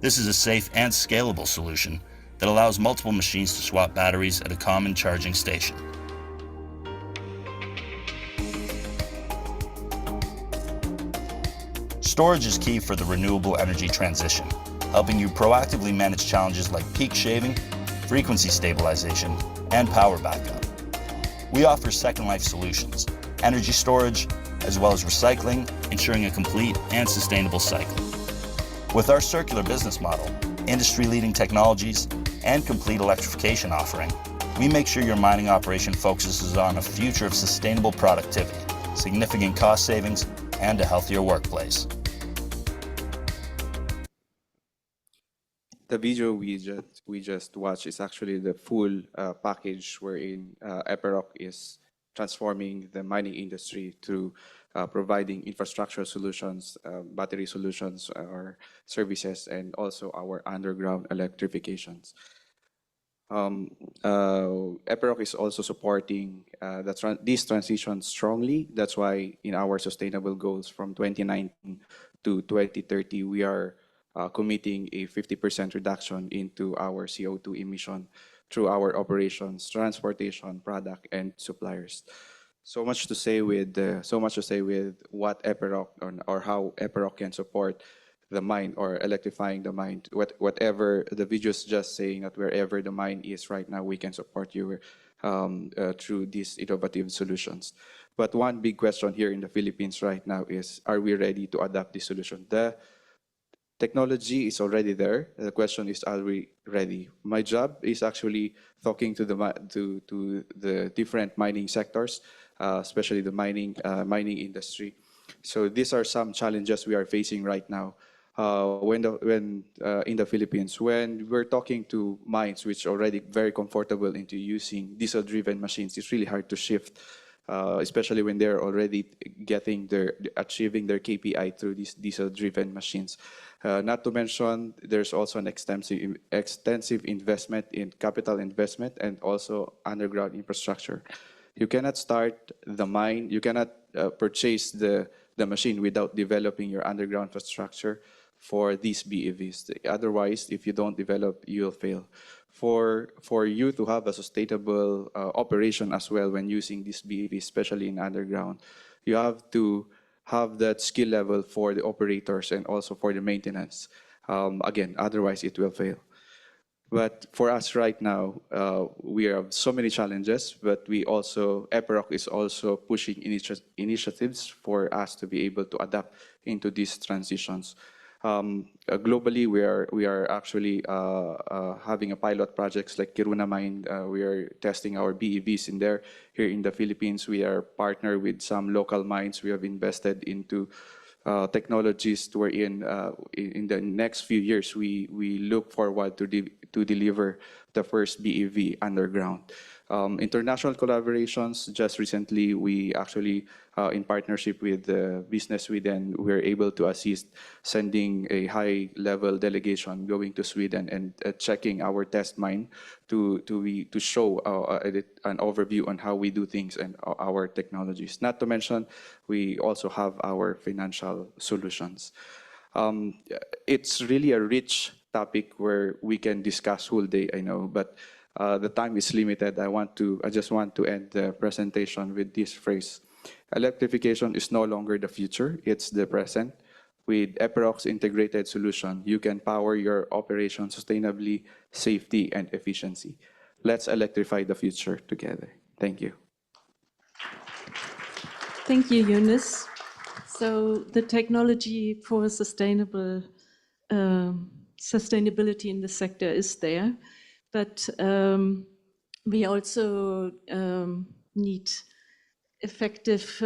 This is a safe and scalable solution that allows multiple machines to swap batteries at a common charging station. Storage is key for the renewable energy transition, helping you proactively manage challenges like peak shaving, frequency stabilization, and power backup. We offer second life solutions, energy storage, as well as recycling, ensuring a complete and sustainable cycle. With our circular business model, industry-leading technologies, and complete electrification offering, we make sure your mining operation focuses on a future of sustainable productivity, significant cost savings, and a healthier workplace. The video we just watched is actually the full package wherein Epiroc is transforming the mining industry through providing infrastructure solutions, battery solutions, or services, and also our underground electrifications. Epiroc is also supporting this transition strongly. That's why in our sustainable goals from 2019 to 2030, we are committing a 50% reduction into our CO2 emission through our operations, transportation, product, and suppliers. So much to say with what Epiroc or how Epiroc can support the mine or electrifying the mine. Whatever the video is just saying that wherever the mine is right now, we can support you through these innovative solutions. But one big question here in the Philippines right now is, are we ready to adopt this solution? The technology is already there. The question is, are we ready? My job is actually talking to the different mining sectors, especially the mining industry. So these are some challenges we are facing right now. in the Philippines, when we're talking to mines which are already very comfortable into using diesel-driven machines, it's really hard to shift, especially when they're already achieving their KPI through these diesel-driven machines. Not to mention, there's also an extensive investment in capital investment and also underground infrastructure. You cannot start the mine, you cannot purchase the machine without developing your underground infrastructure for these BEVs. Otherwise, if you don't develop, you'll fail. For you to have a sustainable operation as well when using these BEVs, especially in underground, you have to have that skill level for the operators and also for the maintenance. Again, otherwise it will fail. But for us right now, we have so many challenges, but EPIROC is also pushing initiatives for us to be able to adapt into these transitions. Globally, we are actually having a pilot projects like Kiruna Mine. We are testing our BEVs in there. Here in the Philippines, we are partnered with some local mines. We have invested into technologies wherein in the next few years, we look forward to deliver the first BEV underground. International collaborations, just recently, we actually, in partnership with Business Sweden, we're able to assist sending a high-level delegation going to Sweden and checking our test mine to show an overview on how we do things and our technologies. Not to mention, we also have our financial solutions. It's really a rich topic where we can discuss whole day, I know, but the time is limited. I just want to end the presentation with this phrase. Electrification is no longer the future, it's the present. With EPIROC's integrated solution, you can power your operation sustainably, safety, and efficiency. Let's electrify the future together. Thank you. Thank you, Eunice. So the technology for sustainability in the sector is there, but we also need effective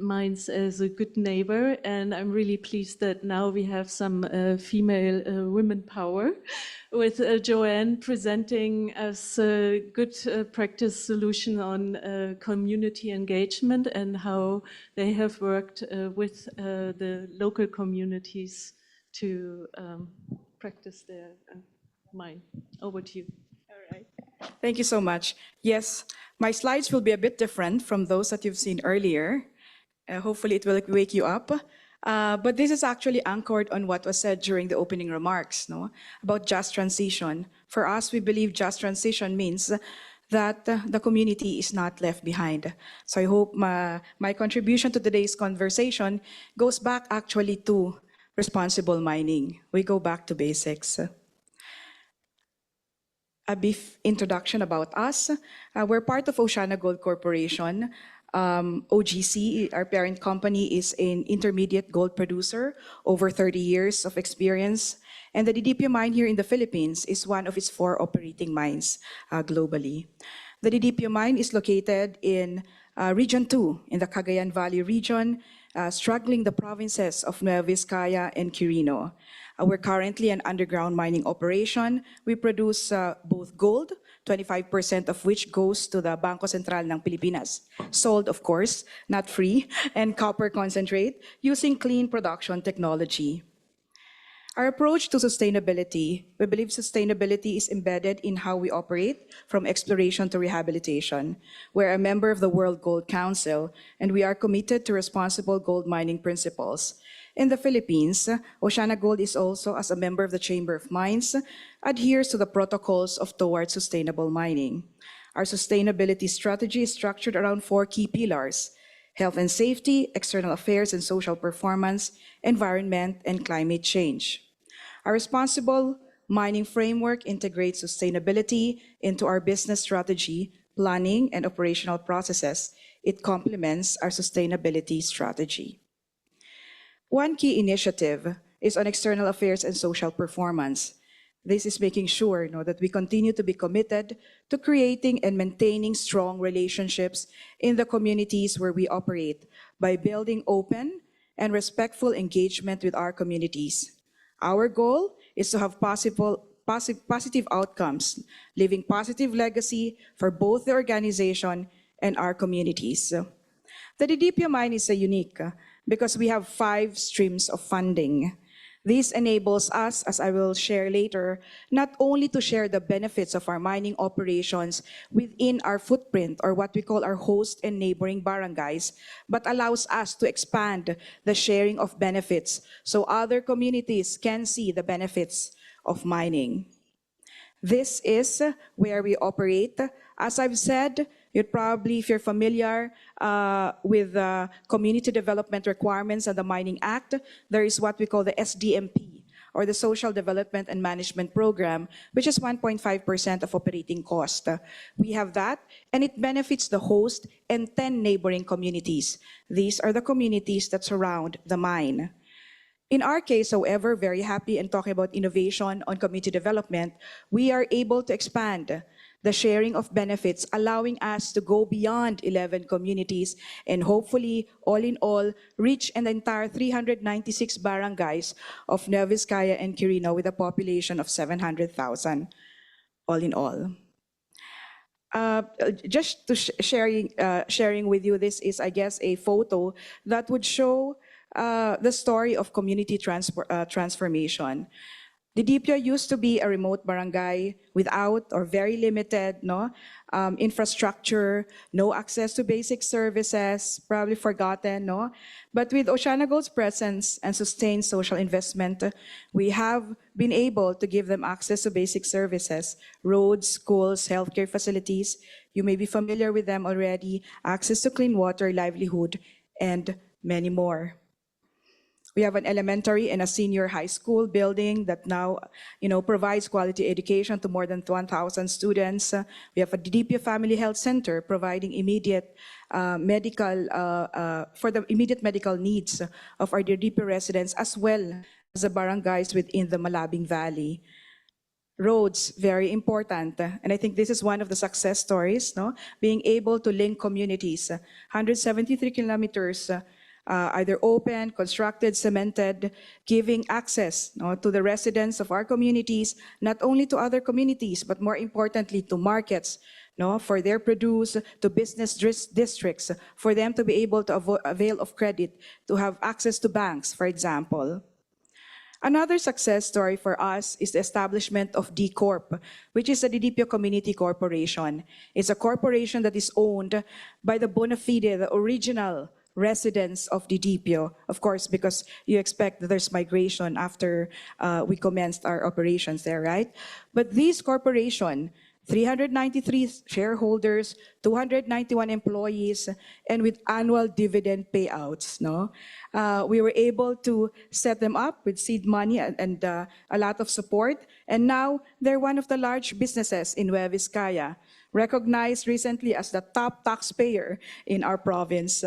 mines as a good neighbor, and I'm really pleased that now we have some female women power with Joanne presenting us a good practice solution on community engagement and how they have worked with the local communities to practice their mine. Over to you. All right. Thank you so much. Yes, my slides will be a bit different from those that you've seen earlier. Hopefully it will wake you up. But this is actually anchored on what was said during the opening remarks, about just transition. For us, we believe just transition means that the community is not left behind. So I hope my contribution to today's conversation goes back actually to responsible mining. We go back to basics. A brief introduction about us. We're part of OceanaGold Corporation. OGC, our parent company, is an intermediate gold producer, over 30 years of experience. And the Didipio mine here in the Philippines is one of its 4 operating mines globally. The Didipio mine is located in Region 2, in the Cagayan Valley region, straddling the provinces of Nueva Vizcaya and Quirino. We're currently an underground mining operation. We produce both gold, 25% of which goes to the Bangko Sentral ng Pilipinas, sold of course, not free, and copper concentrate using clean production technology. Our approach to sustainability, we believe sustainability is embedded in how we operate from exploration to rehabilitation. We're a member of the World Gold Council, and we are committed to responsible gold mining principles. In the Philippines, OceanaGold is also, as a member of the Chamber of Mines, adheres to the protocols of towards sustainable mining. Our sustainability strategy is structured around 4 key pillars: health and safety, external affairs and social performance, environment, and climate change. Our responsible mining framework integrates sustainability into our business strategy, planning, and operational processes. It complements our sustainability strategy. One key initiative is on external affairs and social performance. This is making sure that we continue to be committed to creating and maintaining strong relationships in the communities where we operate by building open and respectful engagement with our communities. Our goal is to have positive outcomes, leaving positive legacy for both the organization and our communities. The Didipio mine is unique because we have 5 streams of funding. This enables us, as I will share later, not only to share the benefits of our mining operations within our footprint, or what we call our host and neighboring barangays, but allows us to expand the sharing of benefits so other communities can see the benefits of mining. This is where we operate. As I've said, you'd probably, if you're familiar with the community development requirements of the Mining Act, there is what we call the SDMP, or the Social Development and Management Program, which is 1.5% of operating cost. We have that, and it benefits the host and 10 neighboring communities. These are the communities that surround the mine. In our case, however, very happy and talking about innovation on community development, we are able to expand the sharing of benefits, allowing us to go beyond 11 communities and hopefully, all in all, reach an entire 396 barangays of Nueva Vizcaya and Quirino with a population of 700,000, all in all. Just to sharing with you, this is, I guess, a photo that would show the story of community transformation. Didipio used to be a remote barangay without or very limited infrastructure, no access to basic services, probably forgotten, no? But with OceanaGold's presence and sustained social investment, we have been able to give them access to basic services, roads, schools, healthcare facilities. You may be familiar with them already, access to clean water, livelihood, and many more. We have an elementary and a senior high school building that now, provides quality education to more than 1,000 students. We have a Didipio Family Health Center providing immediate for the immediate medical needs of our Didipio residents, as well as the barangays within the Malabing Valley. Roads, very important. And I think this is one of the success stories, being able to link communities. 173 kilometers either open, constructed, cemented, giving access to the residents of our communities, not only to other communities, but more importantly to markets, for their produce, to business districts, for them to be able to avail of credit, to have access to banks, for example. Another success story for us is the establishment of D Corp, which is the Didipio Community Corporation. It's a corporation that is owned by the bona fide, the original residents of Didipio, of course, because you expect that there's migration after we commenced our operations there, right? But this corporation, 393 shareholders, 291 employees, and with annual dividend payouts, we were able to set them up with seed money and a lot of support, and now they're one of the large businesses in Nueva Vizcaya, recognized recently as the top taxpayer in our province.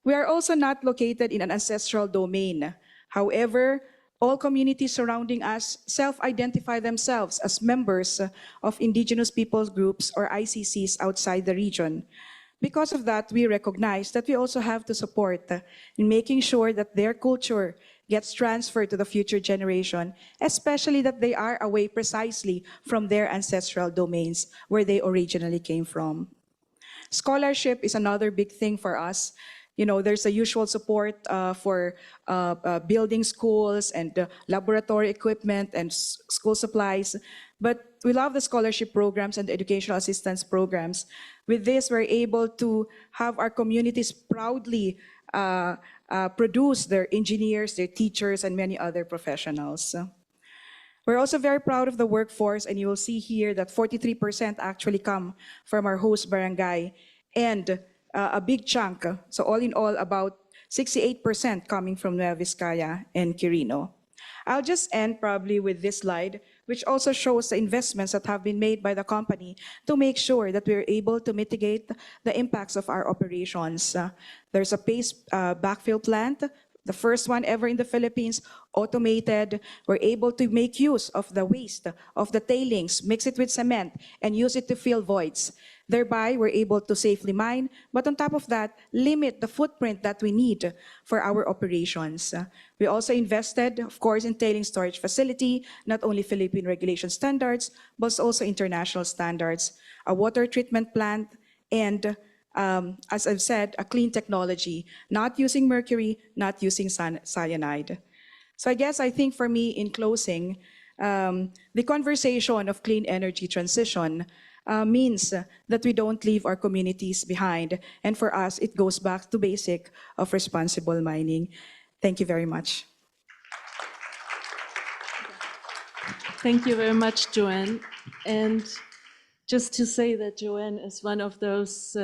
We are also not located in an ancestral domain. However, all communities surrounding us self-identify themselves as members of indigenous peoples groups or ICCs outside the region. Because of that, we recognize that we also have to support in making sure that their culture gets transferred to the future generation, especially that they are away precisely from their ancestral domains where they originally came from. Scholarship is another big thing for us. There's a usual support for building schools and laboratory equipment and school supplies. But we love the scholarship programs and the educational assistance programs. With this, we're able to have our communities proudly produce their engineers, their teachers, and many other professionals. We're also very proud of the workforce, and you will see here that 43% actually come from our host barangay, and a big chunk, so all in all, about 68% coming from Nueva Vizcaya and Quirino. I'll just end probably with this slide, which also shows the investments that have been made by the company to make sure that we're able to mitigate the impacts of our operations. There's a paste backfill plant, the first one ever in the Philippines, automated. We're able to make use of the waste, of the tailings, mix it with cement, and use it to fill voids. Thereby, we're able to safely mine, but on top of that, limit the footprint that we need for our operations. We also invested, of course, in tailings storage facility, not only Philippine regulation standards, but also international standards, a water treatment plant, and as I've said, a clean technology, not using mercury, not using cyanide. So I think for me, in closing, the conversation of clean energy transition means that we don't leave our communities behind. And for us, it goes back to basic of responsible mining. Thank you very much. Thank you very much, Joanne. And just to say that Joanne is one of those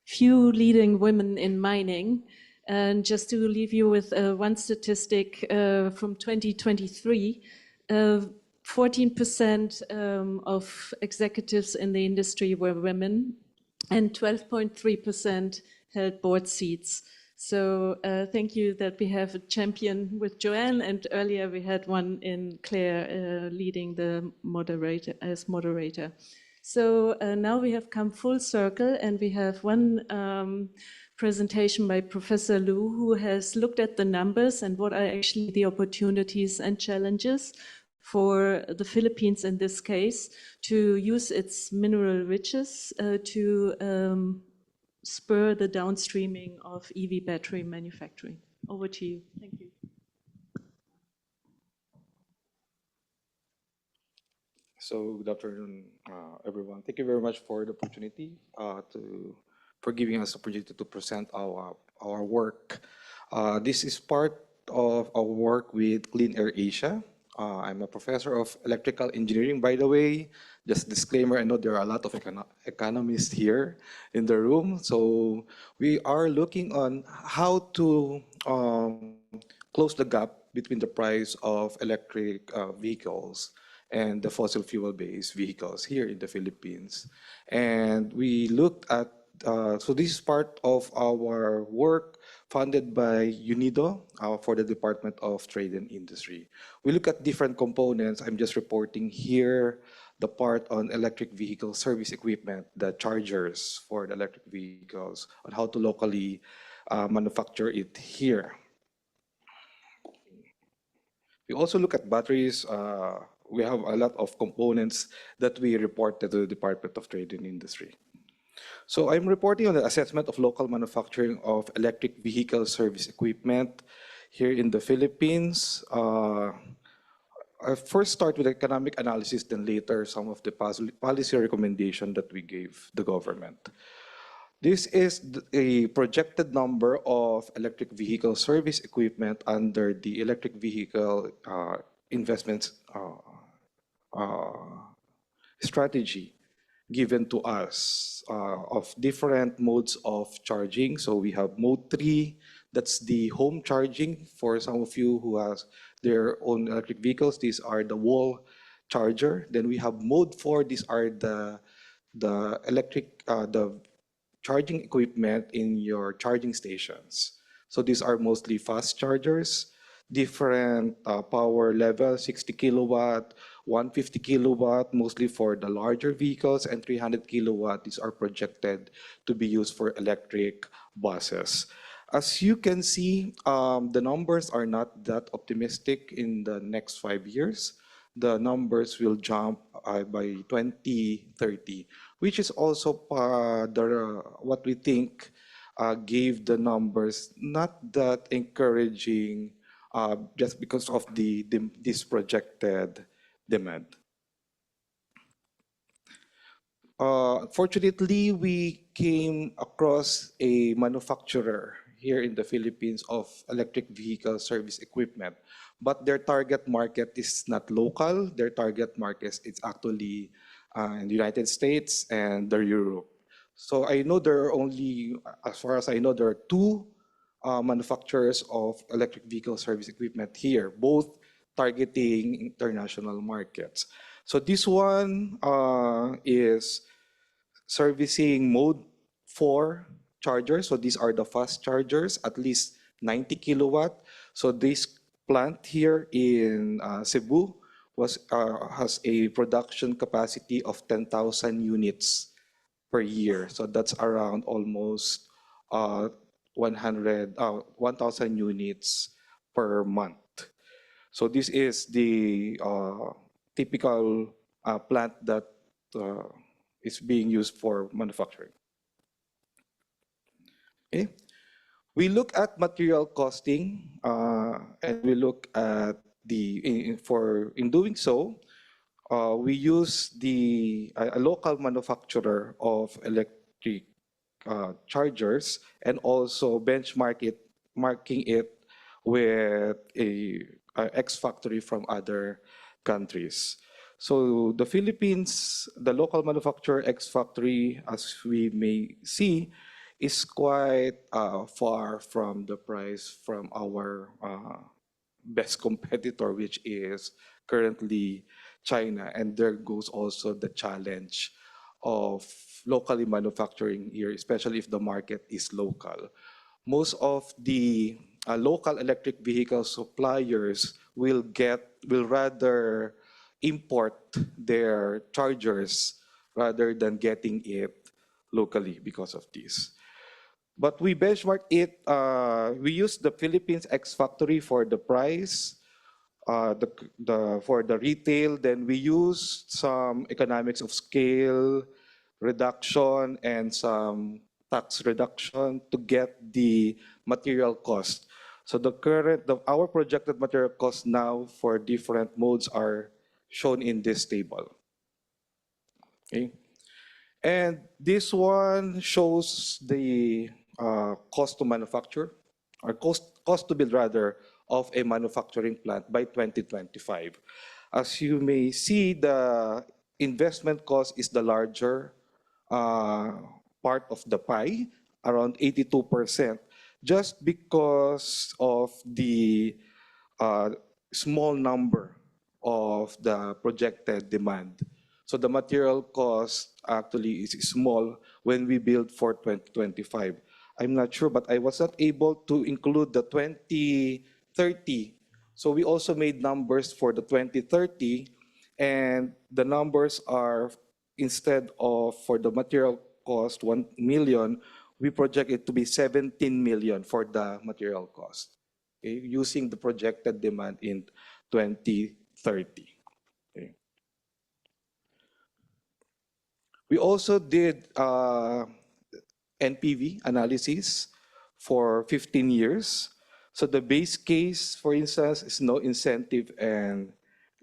few leading women in mining. And just to leave you with one statistic from 2023, 14% of executives in the industry were women, and 12.3% held board seats. So thank you that we have a champion with Joanne, and earlier we had one in Claire leading the moderator as moderator. So now we have come full circle, and we have one presentation by Professor Liu, who has looked at the numbers and what are actually the opportunities and challenges for the Philippines in this case to use its mineral riches to spur the downstreaming of EV battery manufacturing. Over to you. Thank you. So good afternoon, everyone. Thank you very much for the opportunity for giving us the opportunity to present our work. This is part of our work with Clean Air Asia. I'm a professor of electrical engineering, by the way. Just disclaimer, I know there are a lot of economists here in the room. So we are looking on how to close the gap between the price of electric vehicles and the fossil fuel-based vehicles here in the Philippines. And we looked at, so this is part of our work funded by UNIDO for the Department of Trade and Industry. We look at different components. I'm just reporting here the part on electric vehicle service equipment, the chargers for the electric vehicles, on how to locally manufacture it here. We also look at batteries. We have a lot of components that we reported to the Department of Trade and Industry. So I'm reporting on the assessment of local manufacturing of electric vehicle service equipment here in the Philippines. I first start with economic analysis, then later some of the policy recommendation that we gave the government. This is a projected number of electric vehicle service equipment under the electric vehicle investments strategy given to us of different modes of charging. So we have mode 3, that's the home charging for some of you who has their own electric vehicles. These are the wall charger. Then we have mode 4, these are the charging equipment in your charging stations. So these are mostly fast chargers, different power level, 60 kilowatt, 150 kilowatt, mostly for the larger vehicles, and 300 kilowatt. These are projected to be used for electric buses. As you can see, the numbers are not that optimistic in the next 5 years. The numbers will jump by 2030, which is also what we think gave the numbers not that encouraging just because of this projected demand. Fortunately, we came across a manufacturer here in the Philippines of electric vehicle service equipment, but their target market is not local. Their target market is actually in the United States and Europe. So I know there are only, as far as I know, there are 2 manufacturers of electric vehicle service equipment here, both targeting international markets. So this one is servicing mode 4 chargers. So these are the fast chargers, at least 90 kilowatt. So this plant here in Cebu has a production capacity of 10,000 units per year. So that's around almost 1,000 units per month. So this is the typical plant that is being used for manufacturing. Okay. We look at material costing, and we look at in doing so, we use a local manufacturer of electric chargers and also marking it with a X factory from other countries. So the Philippines, the local manufacturer X factory, as we may see, is quite far from the price from our best competitor, which is currently China. And there goes also the challenge of locally manufacturing here, especially if the market is local. Most of the local electric vehicle suppliers will rather import their chargers rather than getting it locally because of this. But we benchmark it, we use the Philippines X factory for the price, for the retail, then we use some economics of scale reduction and some tax reduction to get the material cost. So our projected material cost now for different modes are shown in this table. Okay. And this one shows the cost to manufacture, or cost to build rather, of a manufacturing plant by 2025. As you may see, the investment cost is the larger part of the pie, around 82%, just because of the small number of the projected demand. So the material cost actually is small when we build for 2025. I'm not sure, but I was not able to include the 2030. So we also made numbers for the 2030, and the numbers are, instead of for the material cost 1 million, we project it to be 17 million for the material cost, okay, using the projected demand in 2030. Okay. We also did NPV analysis for 15 years. So the base case, for instance, is no incentive and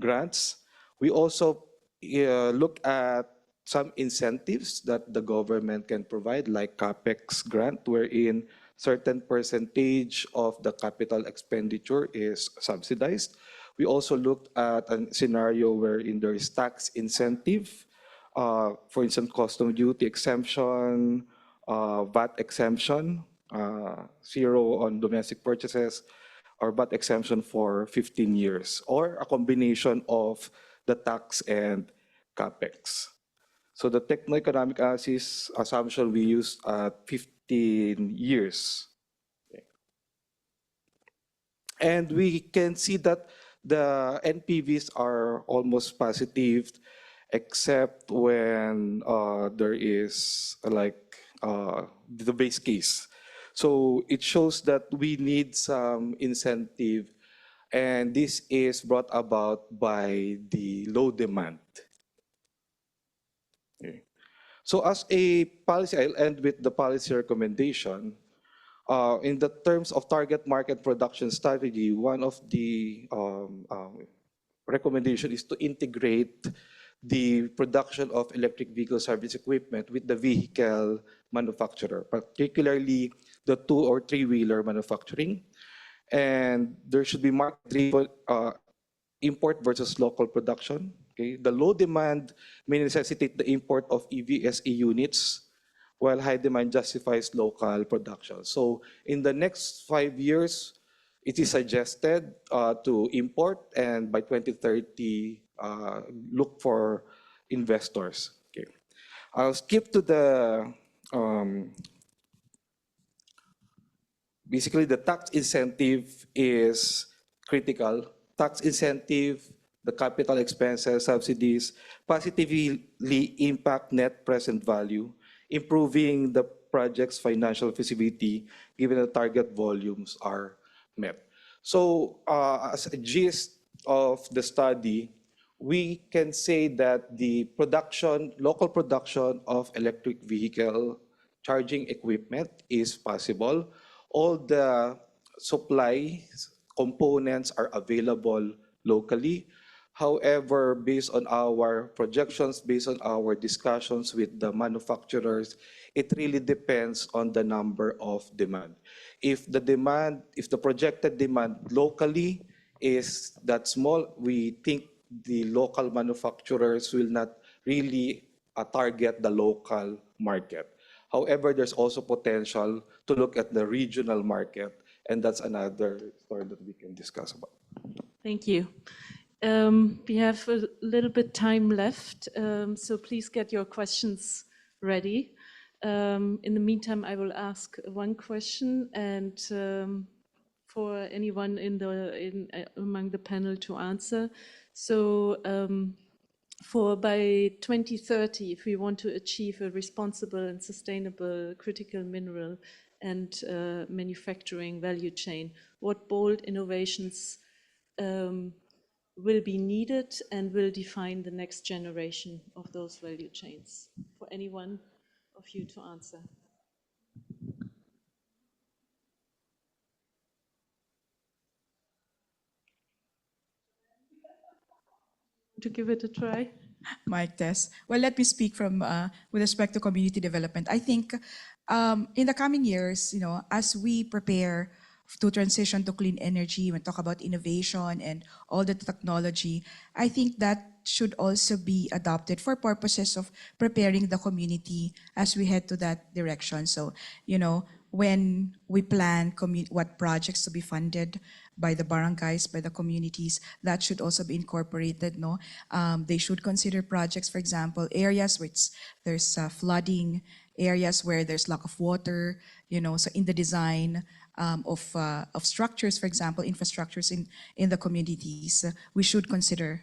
grants. We also look at some incentives that the government can provide, like CAPEX grant, wherein certain percentage of the capital expenditure is subsidized. We also looked at a scenario wherein there is tax incentive, for instance, custom duty exemption, VAT exemption, zero on domestic purchases, or VAT exemption for 15 years, or a combination of the tax and CAPEX. So the techno-economic analysis assumption we used at 15 years. Okay. And we can see that the NPVs are almost positive, except when there is the base case. So it shows that we need some incentive, and this is brought about by the low demand. Okay. So as a policy, I'll end with the policy recommendation. In the terms of target market production strategy, one of the recommendation is to integrate the production of electric vehicle service equipment with the vehicle manufacturer, particularly the 2- or 3-wheeler manufacturing. And there should be market-driven import versus local production. Okay? The low demand may necessitate the import of EVSE units, while high demand justifies local production. So in the next 5 years, it is suggested to import, and by 2030, look for investors. Okay. I'll skip to the, basically the tax incentive is critical. Tax incentive, the capital expenses, subsidies, positively impact net present value. improving the project's financial feasibility given the target volumes are met. So as a gist of the study, we can say that the production, local production of electric vehicle charging equipment is possible. All the supply components are available locally. However, based on our projections, based on our discussions with the manufacturers, it really depends on the number of demand. If the projected demand locally is that small, we think the local manufacturers will not really target the local market. However, there's also potential to look at the regional market, and that's another story that we can discuss about. Thank you. We have a little bit time left, so please get your questions ready. In the meantime, I will ask one question, and for anyone among the panel to answer. So by 2030, if we want to achieve a responsible and sustainable critical mineral and manufacturing value chain, what bold innovations will be needed and will define the next generation of those value chains? For any one of you to answer. To give it a try? Mic test. Well, let me speak from with respect to community development. I think in the coming years, as we prepare to transition to clean energy, when we talk about innovation and all the technology, I think that should also be adopted for purposes of preparing the community as we head to that direction. So, when we plan what projects to be funded by the barangays, by the communities, that should also be incorporated. They should consider projects, for example, areas where there's flooding, areas where there's lack of water, so in the design of structures, for example, infrastructures in the communities, we should consider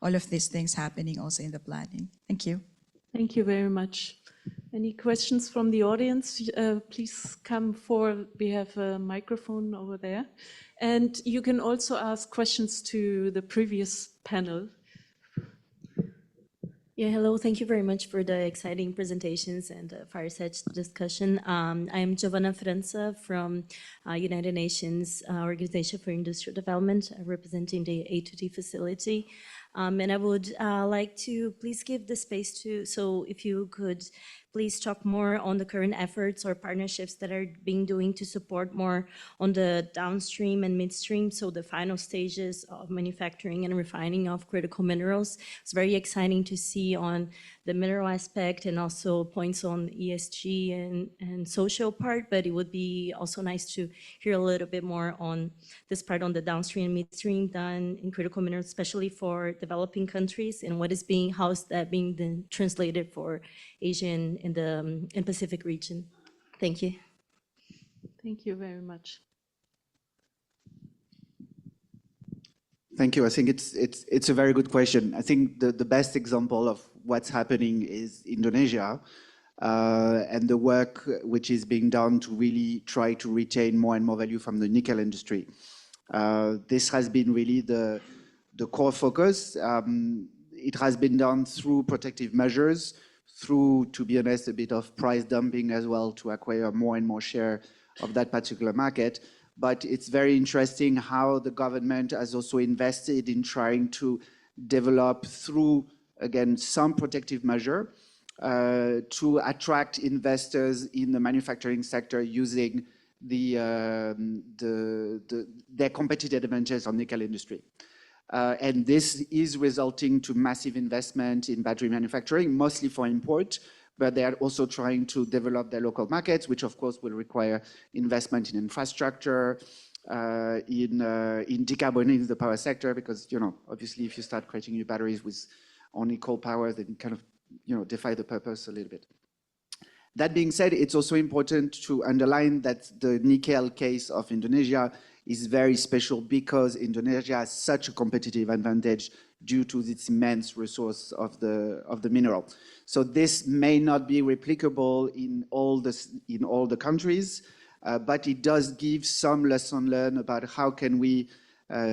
all of these things happening also in the planning. Thank you. Thank you very much. Any questions from the audience? Please come forward. We have a microphone over there. And you can also ask questions to the previous panel. Yeah, hello. Thank you very much for the exciting presentations and fireside discussion. I'm Giovanna Ferenza from United Nations Organization for Industrial Development, representing the A2D facility. And I would like to please give the space so if you could please talk more on the current efforts or partnerships that are being doing to support more on the downstream and midstream, so the final stages of manufacturing and refining of critical minerals. It's very exciting to see on the mineral aspect and also points on ESG and social part, but it would be also nice to hear a little bit more on this part on the downstream and midstream done in critical minerals, especially for developing countries, and how is that being then translated for Asian in the Pacific region. Thank you. Thank you very much. Thank you. I think it's a very good question. I think the best example of what's happening is Indonesia and the work which is being done to really try to retain more and more value from the nickel industry. This has been really the core focus. It has been done through protective measures, through, to be honest, a bit of price dumping as well to acquire more and more share of that particular market. But it's very interesting how the government has also invested in trying to develop through, again, some protective measure to attract investors in the manufacturing sector using their competitive advantages on nickel industry. And this is resulting to massive investment in battery manufacturing, mostly for import, but they are also trying to develop their local markets, which of course will require investment in infrastructure, in decarbonizing the power sector, because, obviously if you start creating new batteries with only coal power, then kind of, defy the purpose a little bit. That being said, it's also important to underline that the nickel case of Indonesia is very special because Indonesia has such a competitive advantage due to its immense resource of the mineral. So this may not be replicable in all the countries, but it does give some lesson learned about how can we,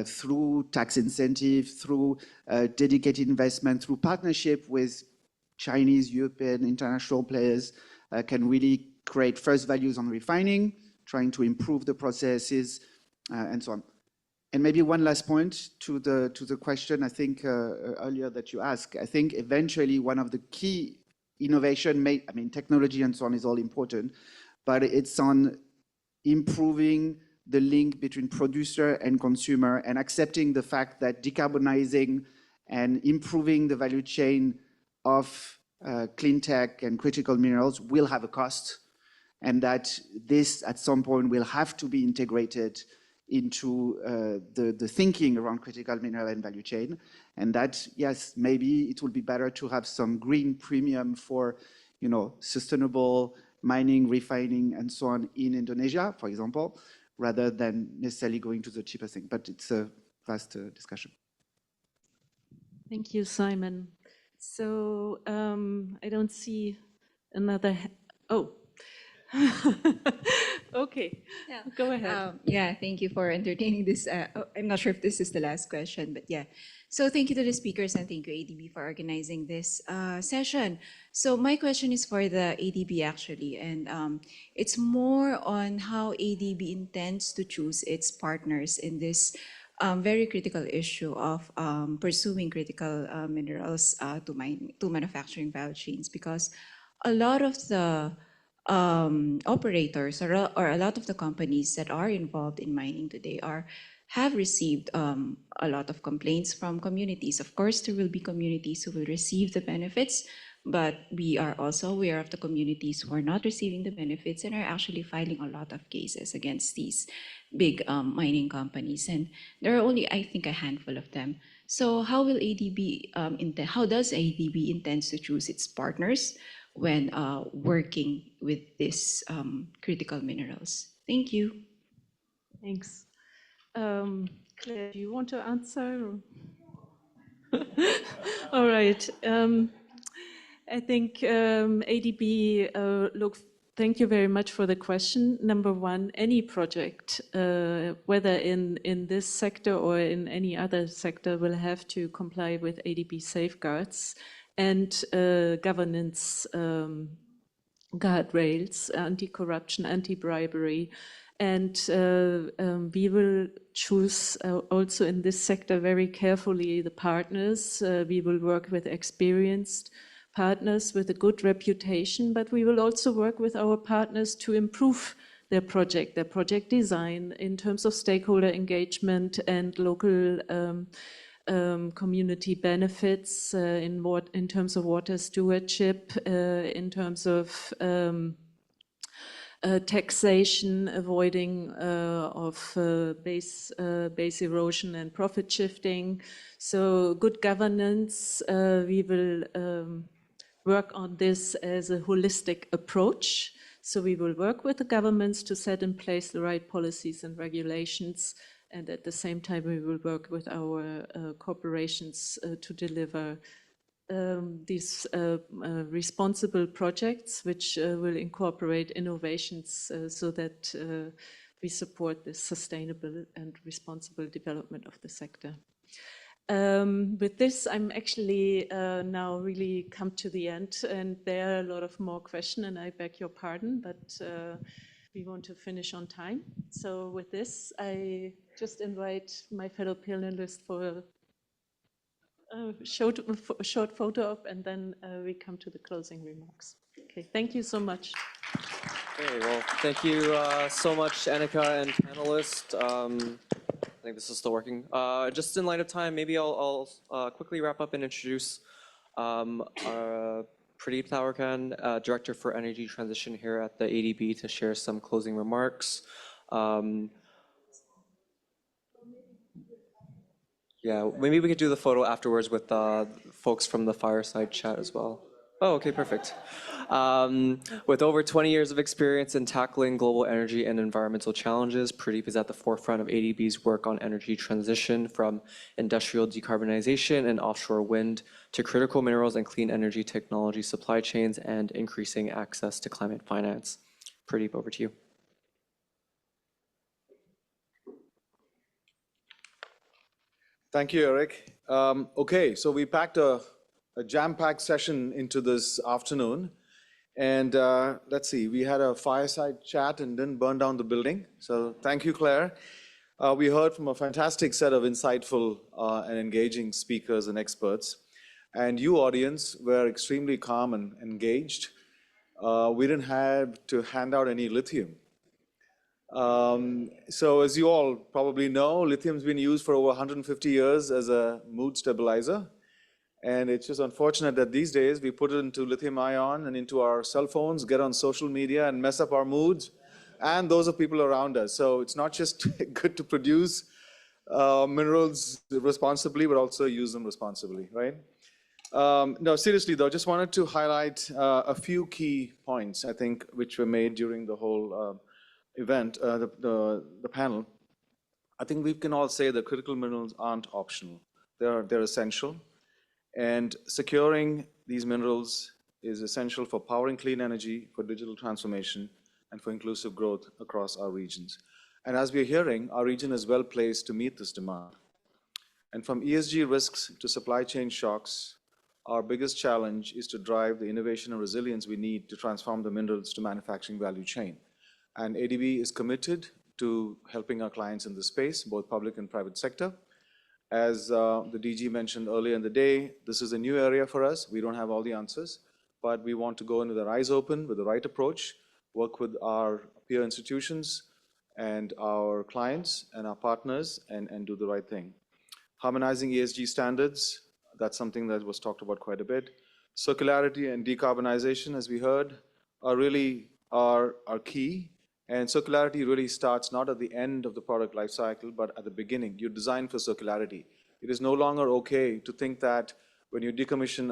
through tax incentive, through dedicated investment, through partnership with Chinese, European, international players, can really create first values on refining, trying to improve the processes, and so on. And maybe one last point to the question I think earlier that you asked. I think eventually one of the key innovation, technology and so on is all important, but it's on improving the link between producer and consumer and accepting the fact that decarbonizing and improving the value chain of clean tech and critical minerals will have a cost, and that this at some point will have to be integrated into the thinking around critical mineral and value chain. And that, yes, maybe it will be better to have some green premium for, sustainable mining, refining, and so on in Indonesia, for example, rather than necessarily going to the cheapest thing. But it's a vast discussion. Thank you, Simon. So I don't see another. Oh. Okay, go ahead. Yeah, thank you for entertaining this. I'm not sure if this is the last question, but yeah. So thank you to the speakers and thank you ADB for organizing this session. So my question is for the ADB actually, and it's more on how ADB intends to choose its partners in this very critical issue of pursuing critical minerals to manufacturing value chains, because a lot of the operators or a lot of the companies that are involved in mining today have received a lot of complaints from communities. Of course, there will be communities who will receive the benefits, but we are also aware of the communities who are not receiving the benefits and are actually filing a lot of cases against these big mining companies. And there are only, I think, a handful of them. So how will ADB, how does ADB intend to choose its partners when working with these critical minerals? Thank you. Thanks. Claire, do you want to answer? All right. I think ADB, thank you very much for the question. Number one, any project, whether in this sector or in any other sector, will have to comply with ADB safeguards and governance guardrails, anti-corruption, anti-bribery. And we will choose also in this sector very carefully the partners. We will work with experienced partners with a good reputation, but we will also work with our partners to improve their project design in terms of stakeholder engagement and local community benefits in terms of water stewardship, in terms of taxation, avoiding of base erosion and profit shifting. So good governance, we will work on this as a holistic approach. So we will work with the governments to set in place the right policies and regulations. And at the same time, we will work with our corporations to deliver these responsible projects, which will incorporate innovations so that we support the sustainable and responsible development of the sector. With this, I'm actually now really come to the end, and there are a lot of more questions, and I beg your pardon, but we want to finish on time. So with this, I just invite my fellow panelists for a short photo op, and then we come to the closing remarks. Okay, thank you so much. Okay, well, thank you so much, Annika and panelists. I think this is still working. Just in light of time, maybe I'll quickly wrap up and introduce Pradeep Thawarkar, Director for Energy Transition here at the ADB, to share some closing remarks. Yeah, maybe we could do the photo afterwards with folks from the fireside chat as well. Oh, okay, perfect. With over 20 years of experience in tackling global energy and environmental challenges, Pradeep is at the forefront of ADB's work on energy transition from industrial decarbonization and offshore wind to critical minerals and clean energy technology supply chains and increasing access to climate finance. Pradeep, over to you. Thank you, Eric. Okay, so we packed a jam-packed session into this afternoon. And let's see, we had a fireside chat and didn't burn down the building. So thank you, Claire. We heard from a fantastic set of insightful and engaging speakers and experts. And you, audience, were extremely calm and engaged. We didn't have to hand out any lithium. So as you all probably know, lithium's been used for over 150 years as a mood stabilizer. And it's just unfortunate that these days we put it into lithium ion and into our cell phones, get on social media and mess up our moods and those of people around us. So it's not just good to produce minerals responsibly, but also use them responsibly, right? No, seriously though, just wanted to highlight a few key points, I think, which were made during the whole event, the panel. I think we can all say that critical minerals aren't optional. They're essential. And securing these minerals is essential for powering clean energy, for digital transformation, and for inclusive growth across our regions. And as we're hearing, our region is well placed to meet this demand. And from ESG risks to supply chain shocks, our biggest challenge is to drive the innovation and resilience we need to transform the minerals to manufacturing value chain. And ADB is committed to helping our clients in this space, both public and private sector. As the DG mentioned earlier in the day, this is a new area for us. We don't have all the answers, but we want to go in with our eyes open, with the right approach, work with our peer institutions and our clients and our partners and do the right thing. Harmonizing ESG standards, that's something that was talked about quite a bit. Circularity and decarbonization, as we heard, are really our key. And circularity really starts not at the end of the product life cycle, but at the beginning. You design for circularity. It is no longer okay to think that when you decommission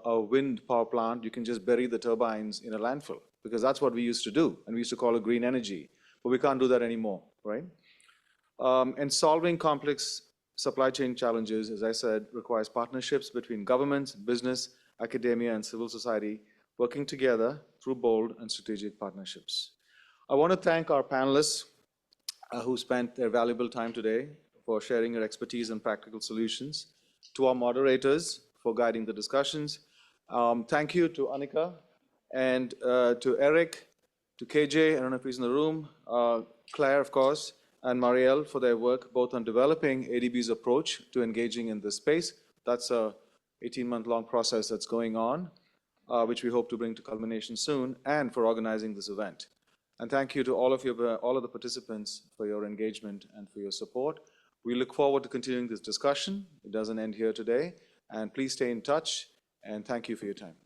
a wind power plant, you can just bury the turbines in a landfill, because that's what we used to do, and we used to call it green energy. But we can't do that anymore, right? And solving complex supply chain challenges, as I said, requires partnerships between governments, business, academia, and civil society, working together through bold and strategic partnerships. I want to thank our panelists who spent their valuable time today for sharing your expertise and practical solutions, to our moderators for guiding the discussions. Thank you to Annika and to Eric, to KJ, I don't know if he's in the room, Claire, of course, and Marielle for their work both on developing ADB's approach to engaging in this space. That's a 18-month-long process that's going on, which we hope to bring to culmination soon, and for organizing this event. And thank you to all of the participants for your engagement and for your support. We look forward to continuing this discussion. It doesn't end here today. And please stay in touch, and thank you for your time.